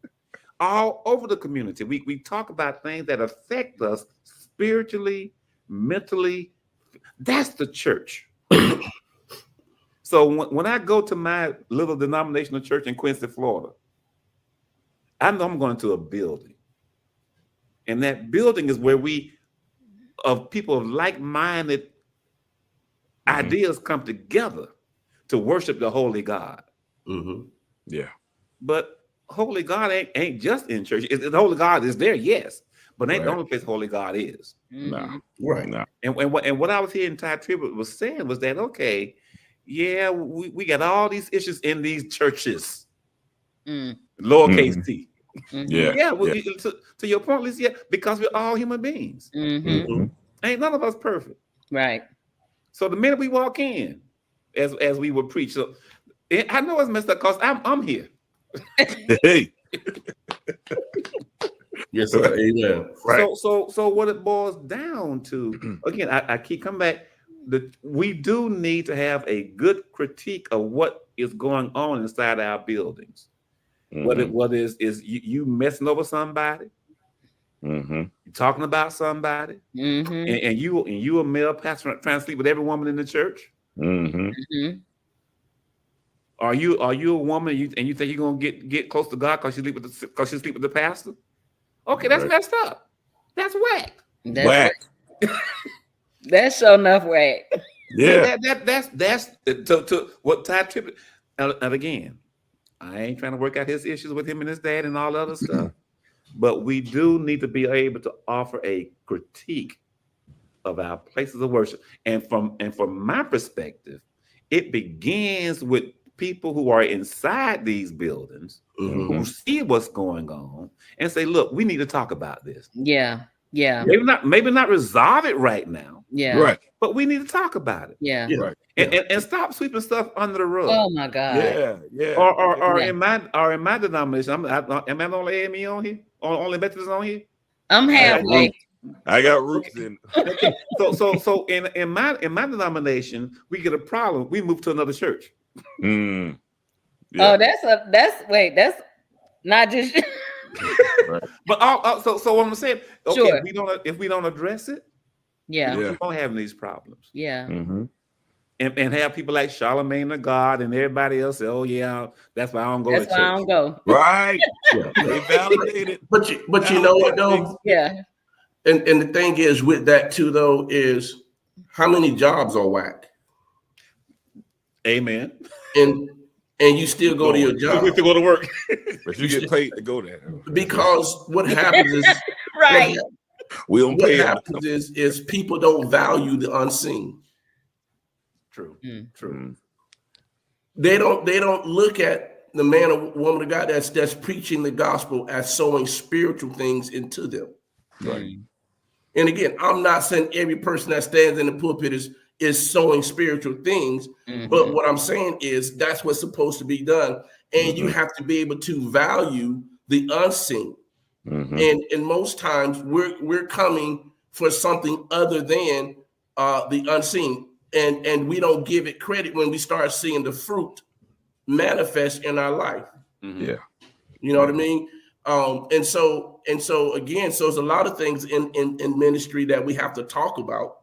All over the community. We talk about things that affect us spiritually, mentally. That's the church. So when I go to my little denominational church in Quincy, Florida, I know I'm going to a building. And that building is where people of like-minded ideas come together to worship the holy God. Mm-hmm. Yeah. But holy God ain't just in church. The holy God is there, yes, but ain't the only place holy God is. No. Right. No. And what I was hearing Ty Tribbett was saying was that, okay, yeah, we got all these issues in these churches, lowercase t. Yeah. Yeah, to your point, Lisa, yeah, because we're all human beings. Ain't none of us perfect. Right. So the minute we walk in, as we would preach, so I know it's messed up because I'm here. Hey. Yes, sir. Amen. Right. So what it boils down to, again, I keep coming back. We do need to have a good critique of what is going on inside our buildings. Whether is you messing over somebody, you talking about somebody, and you a male pastor trying to sleep with every woman in the church. Are you a woman and you think you're gonna get close to God because you sleep with the pastor? Okay, that's messed up. That's whack. Wack. That's sure enough whack. Yeah. That's to what Ty Tribbett. And again, I ain't trying to work out his issues with him and his dad and all the other stuff, but we do need to be able to offer a critique of our places of worship. And from my perspective, it begins with people who are inside these buildings who see what's going on and say, look, we need to talk about this. Yeah. Maybe not resolve it right now. Yeah. Right. But we need to talk about it. Yeah. Right. And stop sweeping stuff under the rug. Oh my God. Yeah. Or in my denomination, am I the only AME on here? Or only Methodist on here? I'm halfway. I got roots in. Okay. So in my denomination, we get a problem. We move to another church. Yeah. Oh, that's not just. Right. But so what I'm saying, okay, Sure. if we don't address it, Yeah. we won't have these problems. Yeah. And have people like Charlemagne the God and everybody else say, oh yeah, that's why I don't go That's to why church. I don't go. Right. They validated. But you know what though? Yeah. And the thing is with that too though is how many jobs are whack? Amen. And you still go to your job. We have to go to work. But you get paid to go there. Because what happens is Right. We don't what pay happens is people don't value the unseen. True. They don't look at the man or woman of God that's preaching the gospel as sowing spiritual things into them. Right. And again, I'm not saying every person that stands in the pulpit is sowing spiritual things, but what I'm saying is that's what's supposed to be done. And you have to be able to value the unseen. And most times we're coming for something other than the unseen. And we don't give it credit when we start seeing the fruit manifest in our life. Yeah. You know what I mean? And so again, so there's a lot of things in ministry that we have to talk about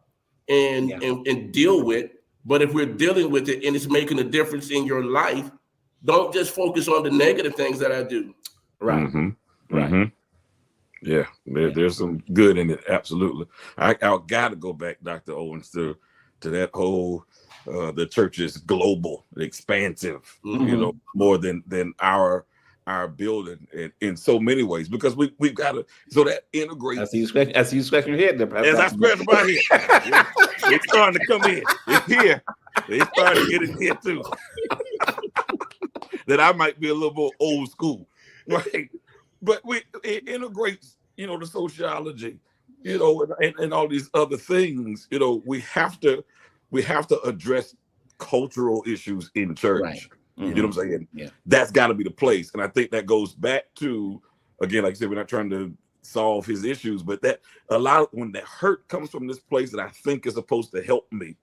and deal with. But if we're dealing with it and it's making a difference in your life, don't just focus on the negative things that I do. Right. Right. Yeah, there's some good in it. Absolutely. I got to go back, Dr. Owens, to that whole the church is global, expansive, you know, more than our building in so many ways, because we've got to, so that integrates. I see you scratching your head there. As I scratch my head, it's starting to come in. It's here. It's starting to get in here too. That I might be a little more old school, right? But it integrates, you know, the sociology, you know, and all these other things. You know, we have to address cultural issues in church. Right. You know what I'm saying? Yeah. That's got to be the place. And I think that goes back to, again, like I said, we're not trying to solve his issues, but that a lot of when that hurt comes from this place that I think is supposed to help me.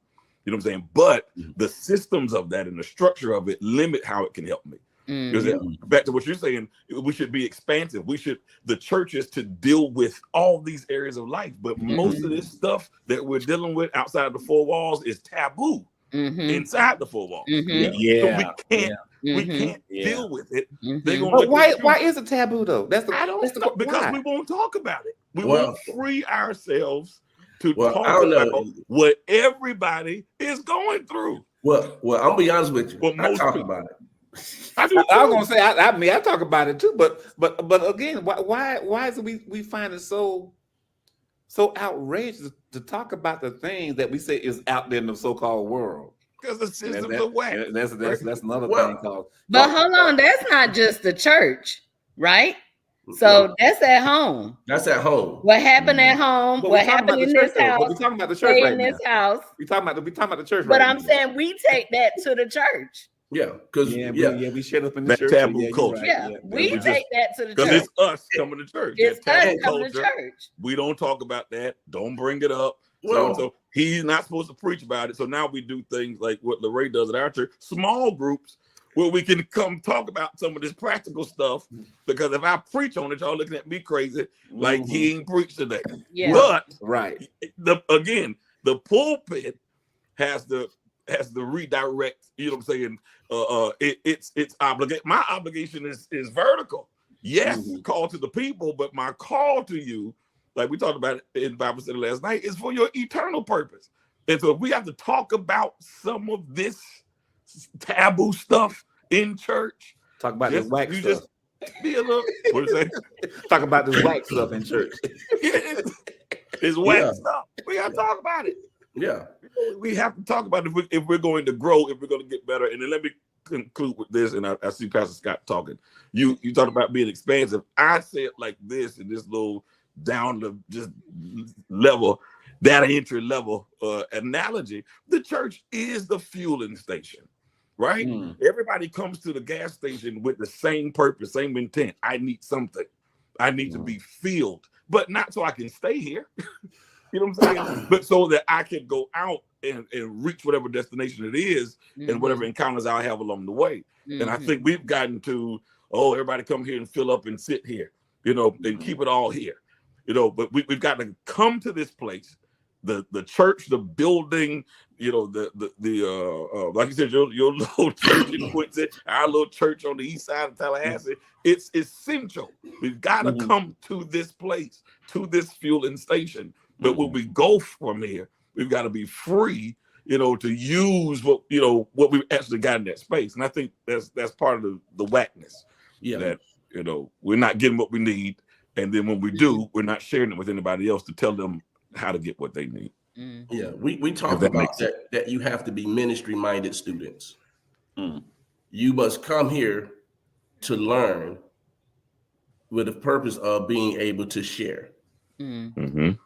You know what I'm saying? But the systems of that and the structure of it limit how it can help me. Because back to what you're saying, we should be expansive. The church is to deal with all these areas of life, but most of this stuff that we're dealing with outside of the four walls is taboo. inside the four walls. Yeah. So we can't deal with it. They're gonna But why is it taboo though? That's the because why? we won't talk about it. We Well- won't free ourselves to Well, talk I don't about know. what everybody is going through. Well, I'm gonna be honest with you. Well, I most talk people. about it. I do I was too. gonna say I mean I talk about it too, but again, why is it we find it so outrageous to talk about the things that we say is out there in the so-called world? Because the systems are whack. That's another Well, thing called. But hold on, that's not just the church, right? So that's at home. That's at home. What happened at home? But What we're talking happened about in the church, this though. house? But we're talking about the church Stay right in now. this house. We talking about the church. But right I'm now. saying we take that to the church. Yeah, because we shut up in the That church. taboo you're culture. right. Yeah, we we take that to the Because church. it's us coming to church. It's That us taboo coming to culture. church. We don't talk about that. Don't bring it up. Well- So he's not supposed to preach about it. So now we do things like what Lorraine does at our church, small groups where we can come talk about some of this practical stuff. Because if I preach on it, y'all looking at me crazy, like he ain't preached today. Yeah. But Right. the pulpit has to redirect. You know what I'm saying? It's obligate. My obligation is vertical. Yes, call to the people, but my call to you, like we talked about it in Bible study last night, is for your eternal purpose. And so if we have to talk about some of this taboo stuff in church, Talk about this Wack you stuff. just be a little. What do you say? Talk about this Wack stuff in church. It's whack stuff. We gotta talk about it. yeah. We have to talk about it if we're going to grow, if we're going to get better. And then let me conclude with this. And I see Pastor Scott talking. You talk about being expansive. I say it like this in this little down to just level, data entry level analogy. The church is the fueling station, right? Everybody comes to the gas station with the same purpose, same intent. I need something. I need to be filled, but not so I can stay here. You know what I'm saying? But so that I can go out and reach whatever destination it is and whatever encounters I'll have along the way. And I think we've gotten to, everybody come here and fill up and sit here, and keep it all here. But we've got to come to this place, the church, the building, the like you said, your little church in Quincy, our little church on the east side of Tallahassee. It's essential. We've got to come to this place, to this fueling station. But when we go from here, we've got to be free, to use what we've actually got in that space. And I think that's part of the whackness. Yeah. That, we're not getting what we need. And then when we do, we're not sharing it with anybody else to tell them how to get what they need. Yeah. We talk about that you have to be ministry-minded students. You must come here to learn with the purpose of being able to share. And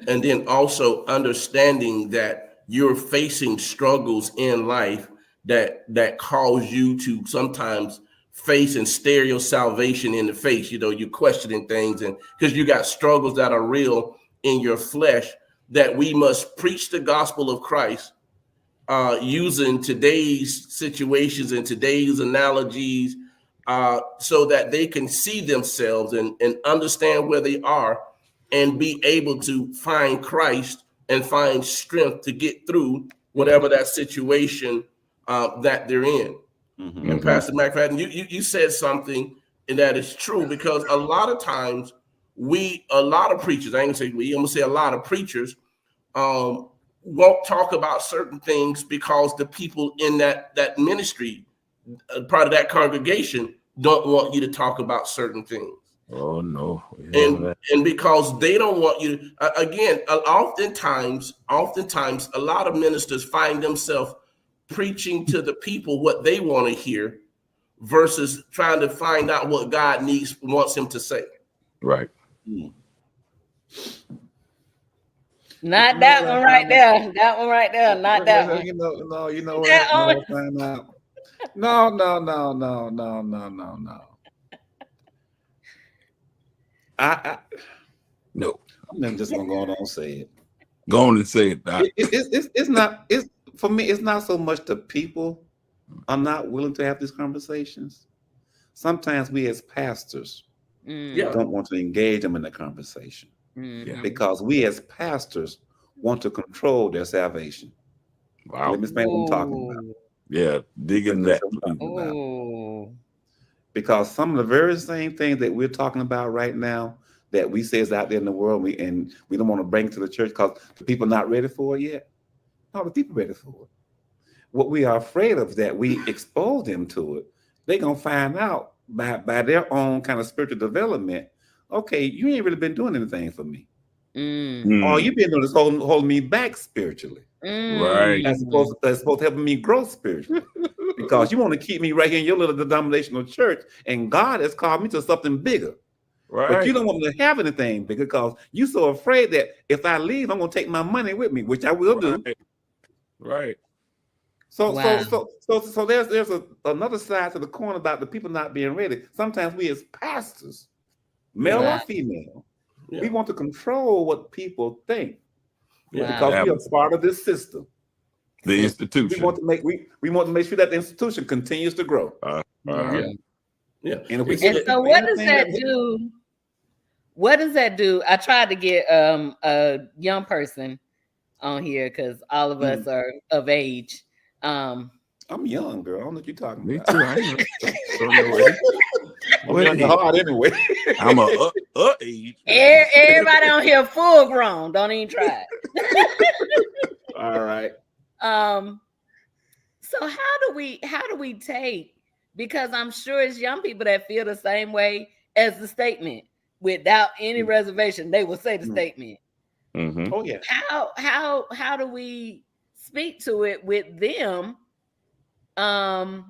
then also understanding that you're facing struggles in life that cause you to sometimes face and stare your salvation in the face. You're questioning things, and because you got struggles that are real in your flesh, that we must preach the gospel of Christ using today's situations and today's analogies so that they can see themselves and understand where they are and be able to find Christ and find strength to get through whatever that situation that they're in. And Pastor McFadden, you said something, and that is true, because a lot of times a lot of preachers, I ain't gonna say we, I'm gonna say a lot of preachers won't talk about certain things because the people in that ministry, part of that congregation, don't want you to talk about certain things. Oh no! And because they don't want you to, again, oftentimes, a lot of ministers find themselves preaching to the people what they want to hear, versus trying to find out what God wants him to say. Right. Not that one right there. That one right there. Not that one. You know what? That one. Find out. No. No. I'm just gonna go on and say it. Go on and say it, Doc. It's not. It's for me. It's not so much the people are not willing to have these conversations. Sometimes we as pastors don't want to engage them in the conversation because we as pastors want to control their salvation. Wow. Let me explain what I'm talking about. Yeah, digging that. Oh. Because some of the very same things that we're talking about right now that we say is out there in the world, we don't want to bring it to the church because the people are not ready for it yet. No, the people are ready for it. What we are afraid of is that we expose them to it. They're gonna find out by their own kind of spiritual development. Okay, you ain't really been doing anything for me. All you've been doing is holding me back spiritually. Right. That's supposed to help me grow spiritually. Because you want to keep me right here in your little denominational church, and God has called me to something bigger. Right. But you don't want me to have anything bigger because you're so afraid that if I leave, I'm gonna take my money with me, which I will do. Right. So Wow. so there's another side to the coin about the people not being ready. Sometimes we as pastors, male or female, we want to control what people think because we are part of this system. The institution. We want to make sure that the institution continues to grow. Yeah. And, so what does that do? What does that do? I tried to get a young person on here because all of us are of age. I'm young, girl. I don't know what you're talking Me about. too. I'm young at heart anyway. I'm a age. Everybody on here full grown. Don't even try it. All right. So how do we take, because I'm sure it's young people that feel the same way as the statement without any reservation. They will say the statement. Mm-hmm. Oh yeah. How do we speak to it with them? And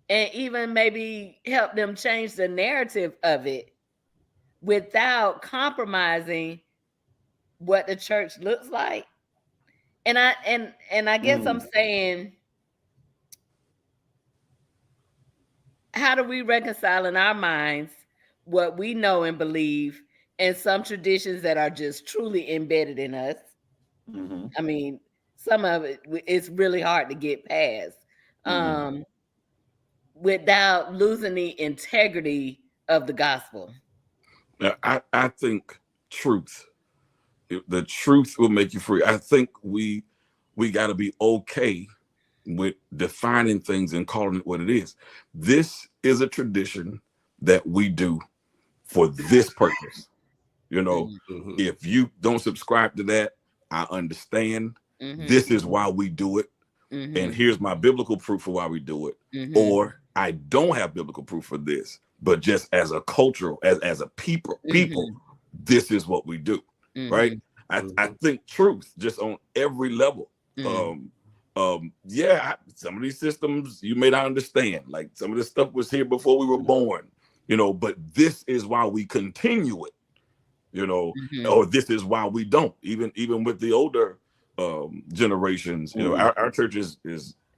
even maybe help them change the narrative of it without compromising what the church looks like. And I guess I'm saying, how do we reconcile in our minds what we know and believe and some traditions that are just truly embedded in us? I mean, some of it's really hard to get past. Without losing the integrity of the gospel. Now, I think truth. The truth will make you free. I think we got to be okay with defining things and calling it what it is. This is a tradition that we do for this purpose. You know, if you don't subscribe to that, I understand. This is why we do it. And here's my biblical proof for why we do it. Or I don't have biblical proof for this, but just as a cultural, as a people, this is what we do. Right. I think truth just on every level. Some of these systems you may not understand. Like some of this stuff was here before we were born, you know, but this is why we continue it, you know, or this is why we don't. Even with the older generations, you know, our church is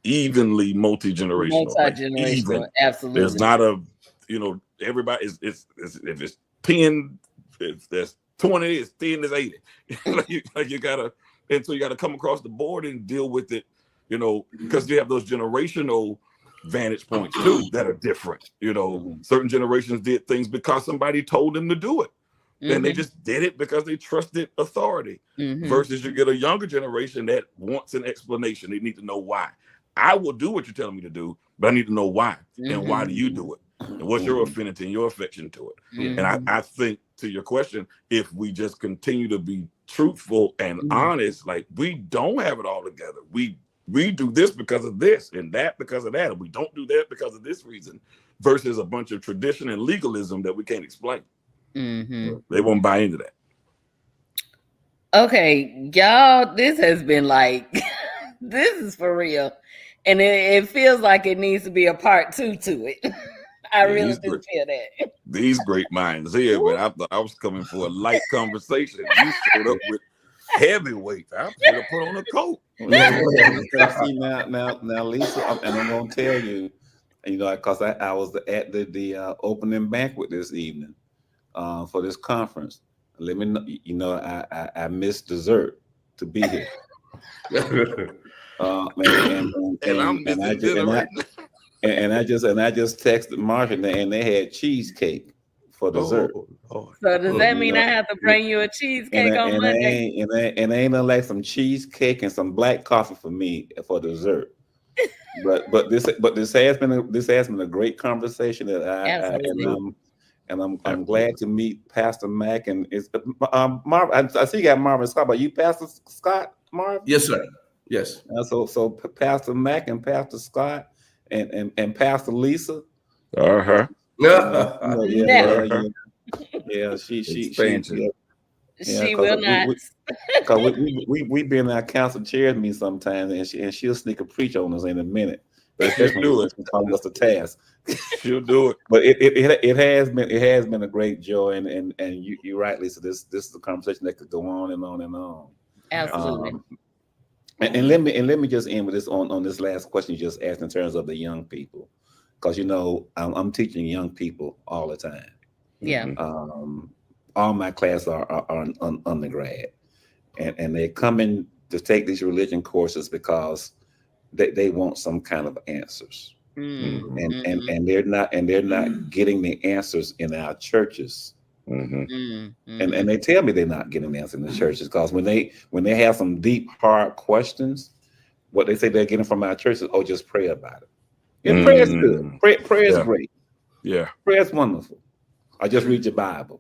evenly multi-generational. Absolutely. There's not a, you know, everybody is if it's 10, if there's 20, it's 10, it's 80. you gotta, and so you gotta come across the board and deal with it, you know, because you have those generational vantage points too that are different. You know, certain generations did things because somebody told them to do it. And they just did it because they trusted authority. Versus you get a younger generation that wants an explanation. They need to know why. I will do what you're telling me to do, but I need to know why. And why do you do it? And what's your affinity and your affection to it? And I think, to your question, if we just continue to be truthful and honest, like we don't have it all together. We do this because of this and that because of that. And we don't do that because of this reason. Versus a bunch of tradition and legalism that we can't explain. They won't buy into that. Okay, y'all, this has been like, this is for real. And it feels like it needs to be a part 2 to it. I really do feel that. These great minds here, but I thought I was coming for a light conversation. You showed up with heavyweight. I should have put on a coat. Now, Lisa, and I'm going to tell you, you know, because I was at the opening banquet this evening for this conference. Let me know, you know, I missed dessert to be here. And I just texted Marcia, and they had cheesecake for dessert. Oh. So does that mean Yeah. I have to bring you a cheesecake on Monday? And ain't nothing like some cheesecake and some black coffee for me for dessert. But this has been a great conversation that Absolutely. I'm glad to meet Pastor Mack and it's Marv. I see you got Marvin Scott. But you Pastor Scott, Marv? Yes, sir. Yes. So Pastor Mack and Pastor Scott and Pastor Lisa. Uh-huh. Yeah. She Expansion. She will not. Because we been in our council chairs meeting sometimes, and she'll sneak a preach on us in a minute. She'll do it. Calling us a task. She'll do it. But it has been a great joy, and you're right, Lisa. This is a conversation that could go on and on and on. Absolutely. And let me just end with this on this last question you just asked in terms of the young people, because I'm teaching young people all the time. Yeah. All my classes are undergrad, and they come in to take these religion courses because they want some kind of answers, and they're not getting the answers in our churches. And they tell me they're not getting the answers in the churches because when they have some deep, hard questions, what they say they're getting from our churches, just pray about it. Yeah, prayer is good. Prayer is great. Yeah, prayer is wonderful. I just read your Bible.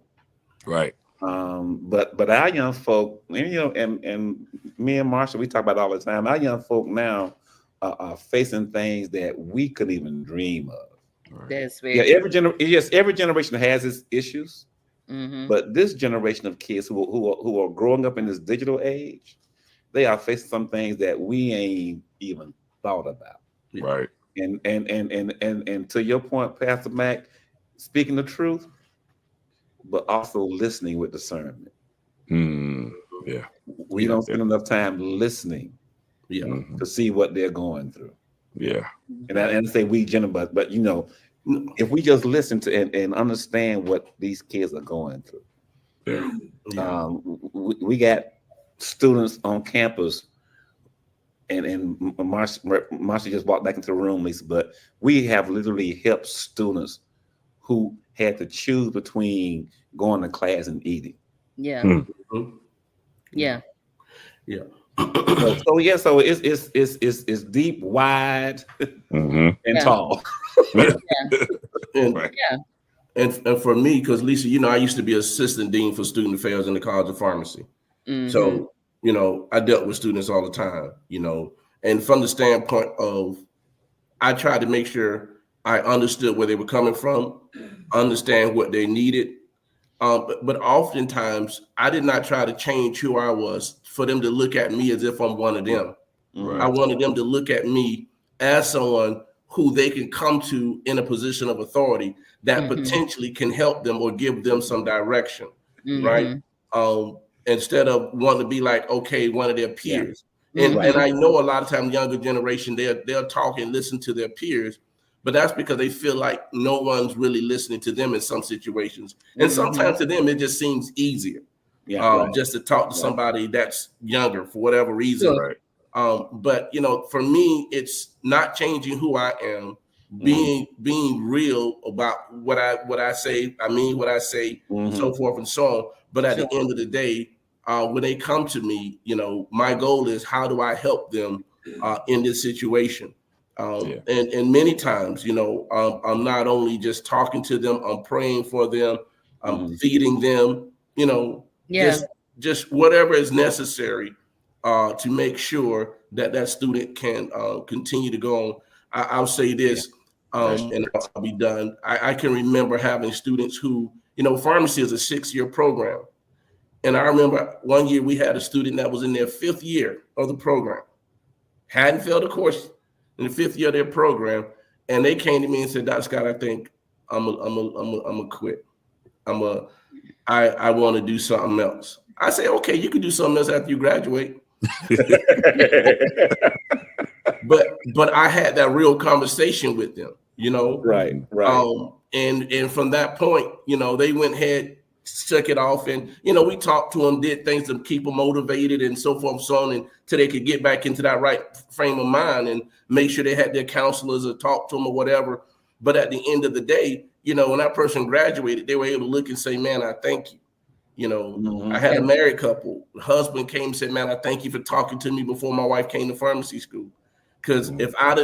Right. But our young folk, and me and Marsha, we talk about it all the time. Our young folk now are facing things that we couldn't even dream of. Right. That's very every generation has its issues, but this generation of kids who are growing up in this digital age, they are facing some things that we ain't even thought about. Right. And to your point, Pastor Mack, speaking the truth, but also listening with discernment. Yeah. We don't spend enough time listening to see what they're going through. Yeah. And I say we generally, but if we just listen to and understand what these kids are going through. We got students on campus, and Marcia just walked back into the room, Lisa, but we have literally helped students who had to choose between going to class and eating. Yeah. Yeah. So it's deep, wide, and tall. And for me, because Lisa, I used to be assistant dean for student affairs in the College of Pharmacy. So, I dealt with students all the time, and from the standpoint of, I tried to make sure I understood where they were coming from, understand what they needed. But oftentimes I did not try to change who I was for them to look at me as if I'm one of them. Right. I wanted them to look at me as someone who they can come to in a position of authority that potentially can help them or give them some direction, right? Instead of wanting to be like, okay, one of their peers. And I know a lot of times younger generation, they'll talk and listen to their peers, but that's because they feel like no one's really listening to them in some situations. And sometimes to them, it just seems easier just to talk to somebody that's younger for whatever reason. Sure. But, for me, it's not changing who I am, being real about what I say. I mean what I say, so forth and so on. But at the end of the day, when they come to me, my goal is how do I help them in this situation? And many times, I'm not only just talking to them, I'm praying for them, I'm feeding them, just whatever is necessary to make sure that student can continue to go on. I'll say this, and I'll be done. I can remember having students who, pharmacy is a 6-year program. And I remember one year we had a student that was in their 5th year of the program, hadn't failed a course in the 5th year of their program, and they came to me and said, "Dr. Scott, I think I'm a quit. I want to do something else." I say, "Okay, you can do something else after you graduate." but I had that real conversation with them, Right. And from that point, they went ahead, shook it off, and we talked to them, did things to keep them motivated and so forth and so on, until they could get back into that right frame of mind and make sure they had their counselors or talk to them or whatever. But at the end of the day, when that person graduated, they were able to look and say, man, I thank you. I had a married couple. The husband came and said, man, I thank you for talking to me before my wife came to pharmacy school. Because if I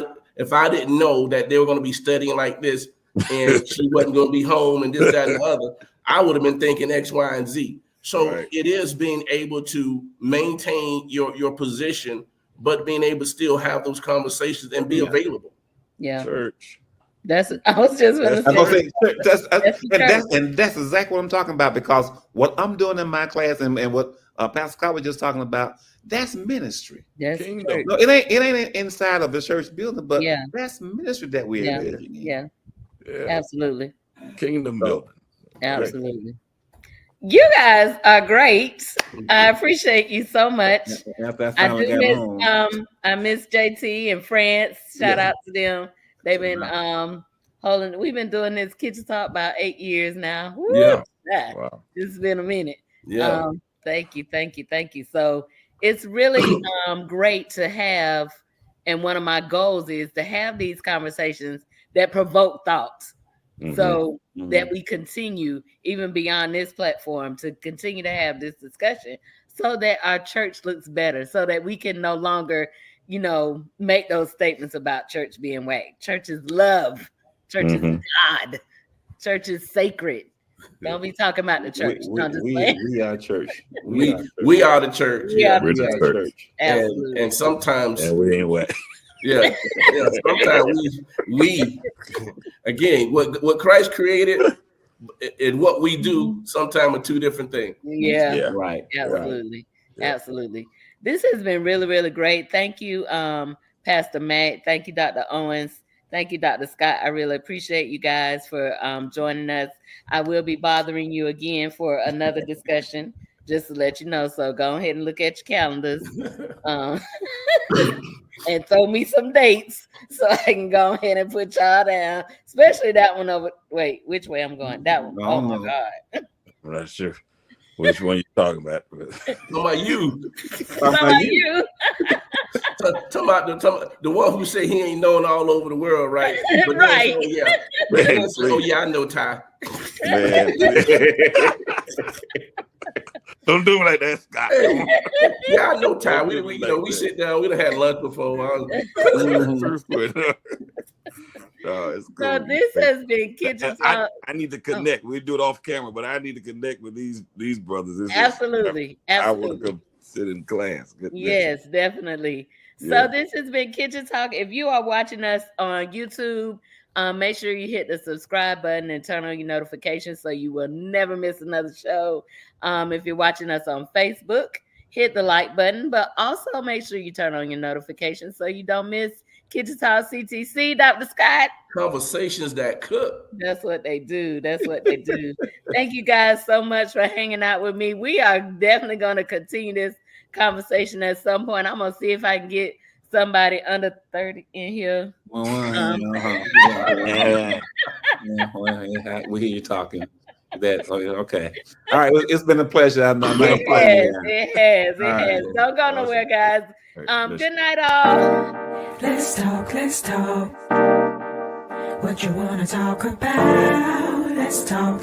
didn't know that they were going to be studying like this and she wasn't going to be home and this, that, and the other, I would have been thinking X, Y, and Z. So it is being able to maintain your position, but being able to still have those conversations and be available. Yeah. Church. I was just going to say. That's exactly what I'm talking about, because what I'm doing in my class and what Pastor Scott was just talking about, that's ministry. Yes. No, it ain't inside of the church building, but that's ministry that we're engaging in. Yeah. Absolutely. Kingdom building. Absolutely. You guys are great. I appreciate you so much. I miss JT and France. Shout out to them. They've been we've been doing this kitchen talk about 8 years now. Woo! Yeah. Wow. It's been a minute. Yeah. Thank you. So it's really great to have, and one of my goals is to have these conversations that provoke thoughts. So that we continue even beyond this platform to continue to have this discussion, so that our church looks better, so that we can no longer make those statements about church being whack. Church is love. Church is God. Church is sacred. Don't be talking about the church. We are church. We are the church. We're the church. And sometimes we ain't whack. Yeah. Sometimes we again, what Christ created and what we do sometimes are two different things. Yeah. Right. Absolutely. Absolutely. This has been really, really great. Thank you, Pastor Matt. Thank you, Dr. Owens. Thank you, Dr. Scott. I really appreciate you guys for joining us. I will be bothering you again for another discussion, just to let you know. So go ahead and look at your calendars and throw me some dates so I can go ahead and put y'all down, especially that one over. Wait, which way I'm going? That one. Oh, my God. I'm not sure which one you're talking about. Talking about you. Talking about the one who say he ain't known all over the world, right? But right. I know Ty. Man. Don't do me like that, Scott. Yeah, I know Ty. We sit down. We done had lunch before. It's cool. So this has been Kitchen Talk. I need to connect. We do it off camera, but I need to connect with these brothers. Absolutely. I want to come sit in class. Yes, definitely. So this has been Kitchen Talk. If you are watching us on YouTube, make sure you hit the subscribe button and turn on your notifications so you will never miss another show. If you're watching us on Facebook, hit the like button, but also make sure you turn on your notifications so you don't miss Kitchen Talk CTC, Dr. Scott. Conversations that cook. That's what they do. Thank you guys so much for hanging out with me. We are definitely going to continue this conversation at some point. I'm going to see if I can get somebody under 30 in here. We hear you talking. Okay. All right. It's been a pleasure. It has. Don't go nowhere, guys. Good night, all. Let's talk. What you wanna talk about? Let's talk.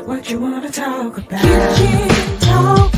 What you wanna talk about? Kitchen talk.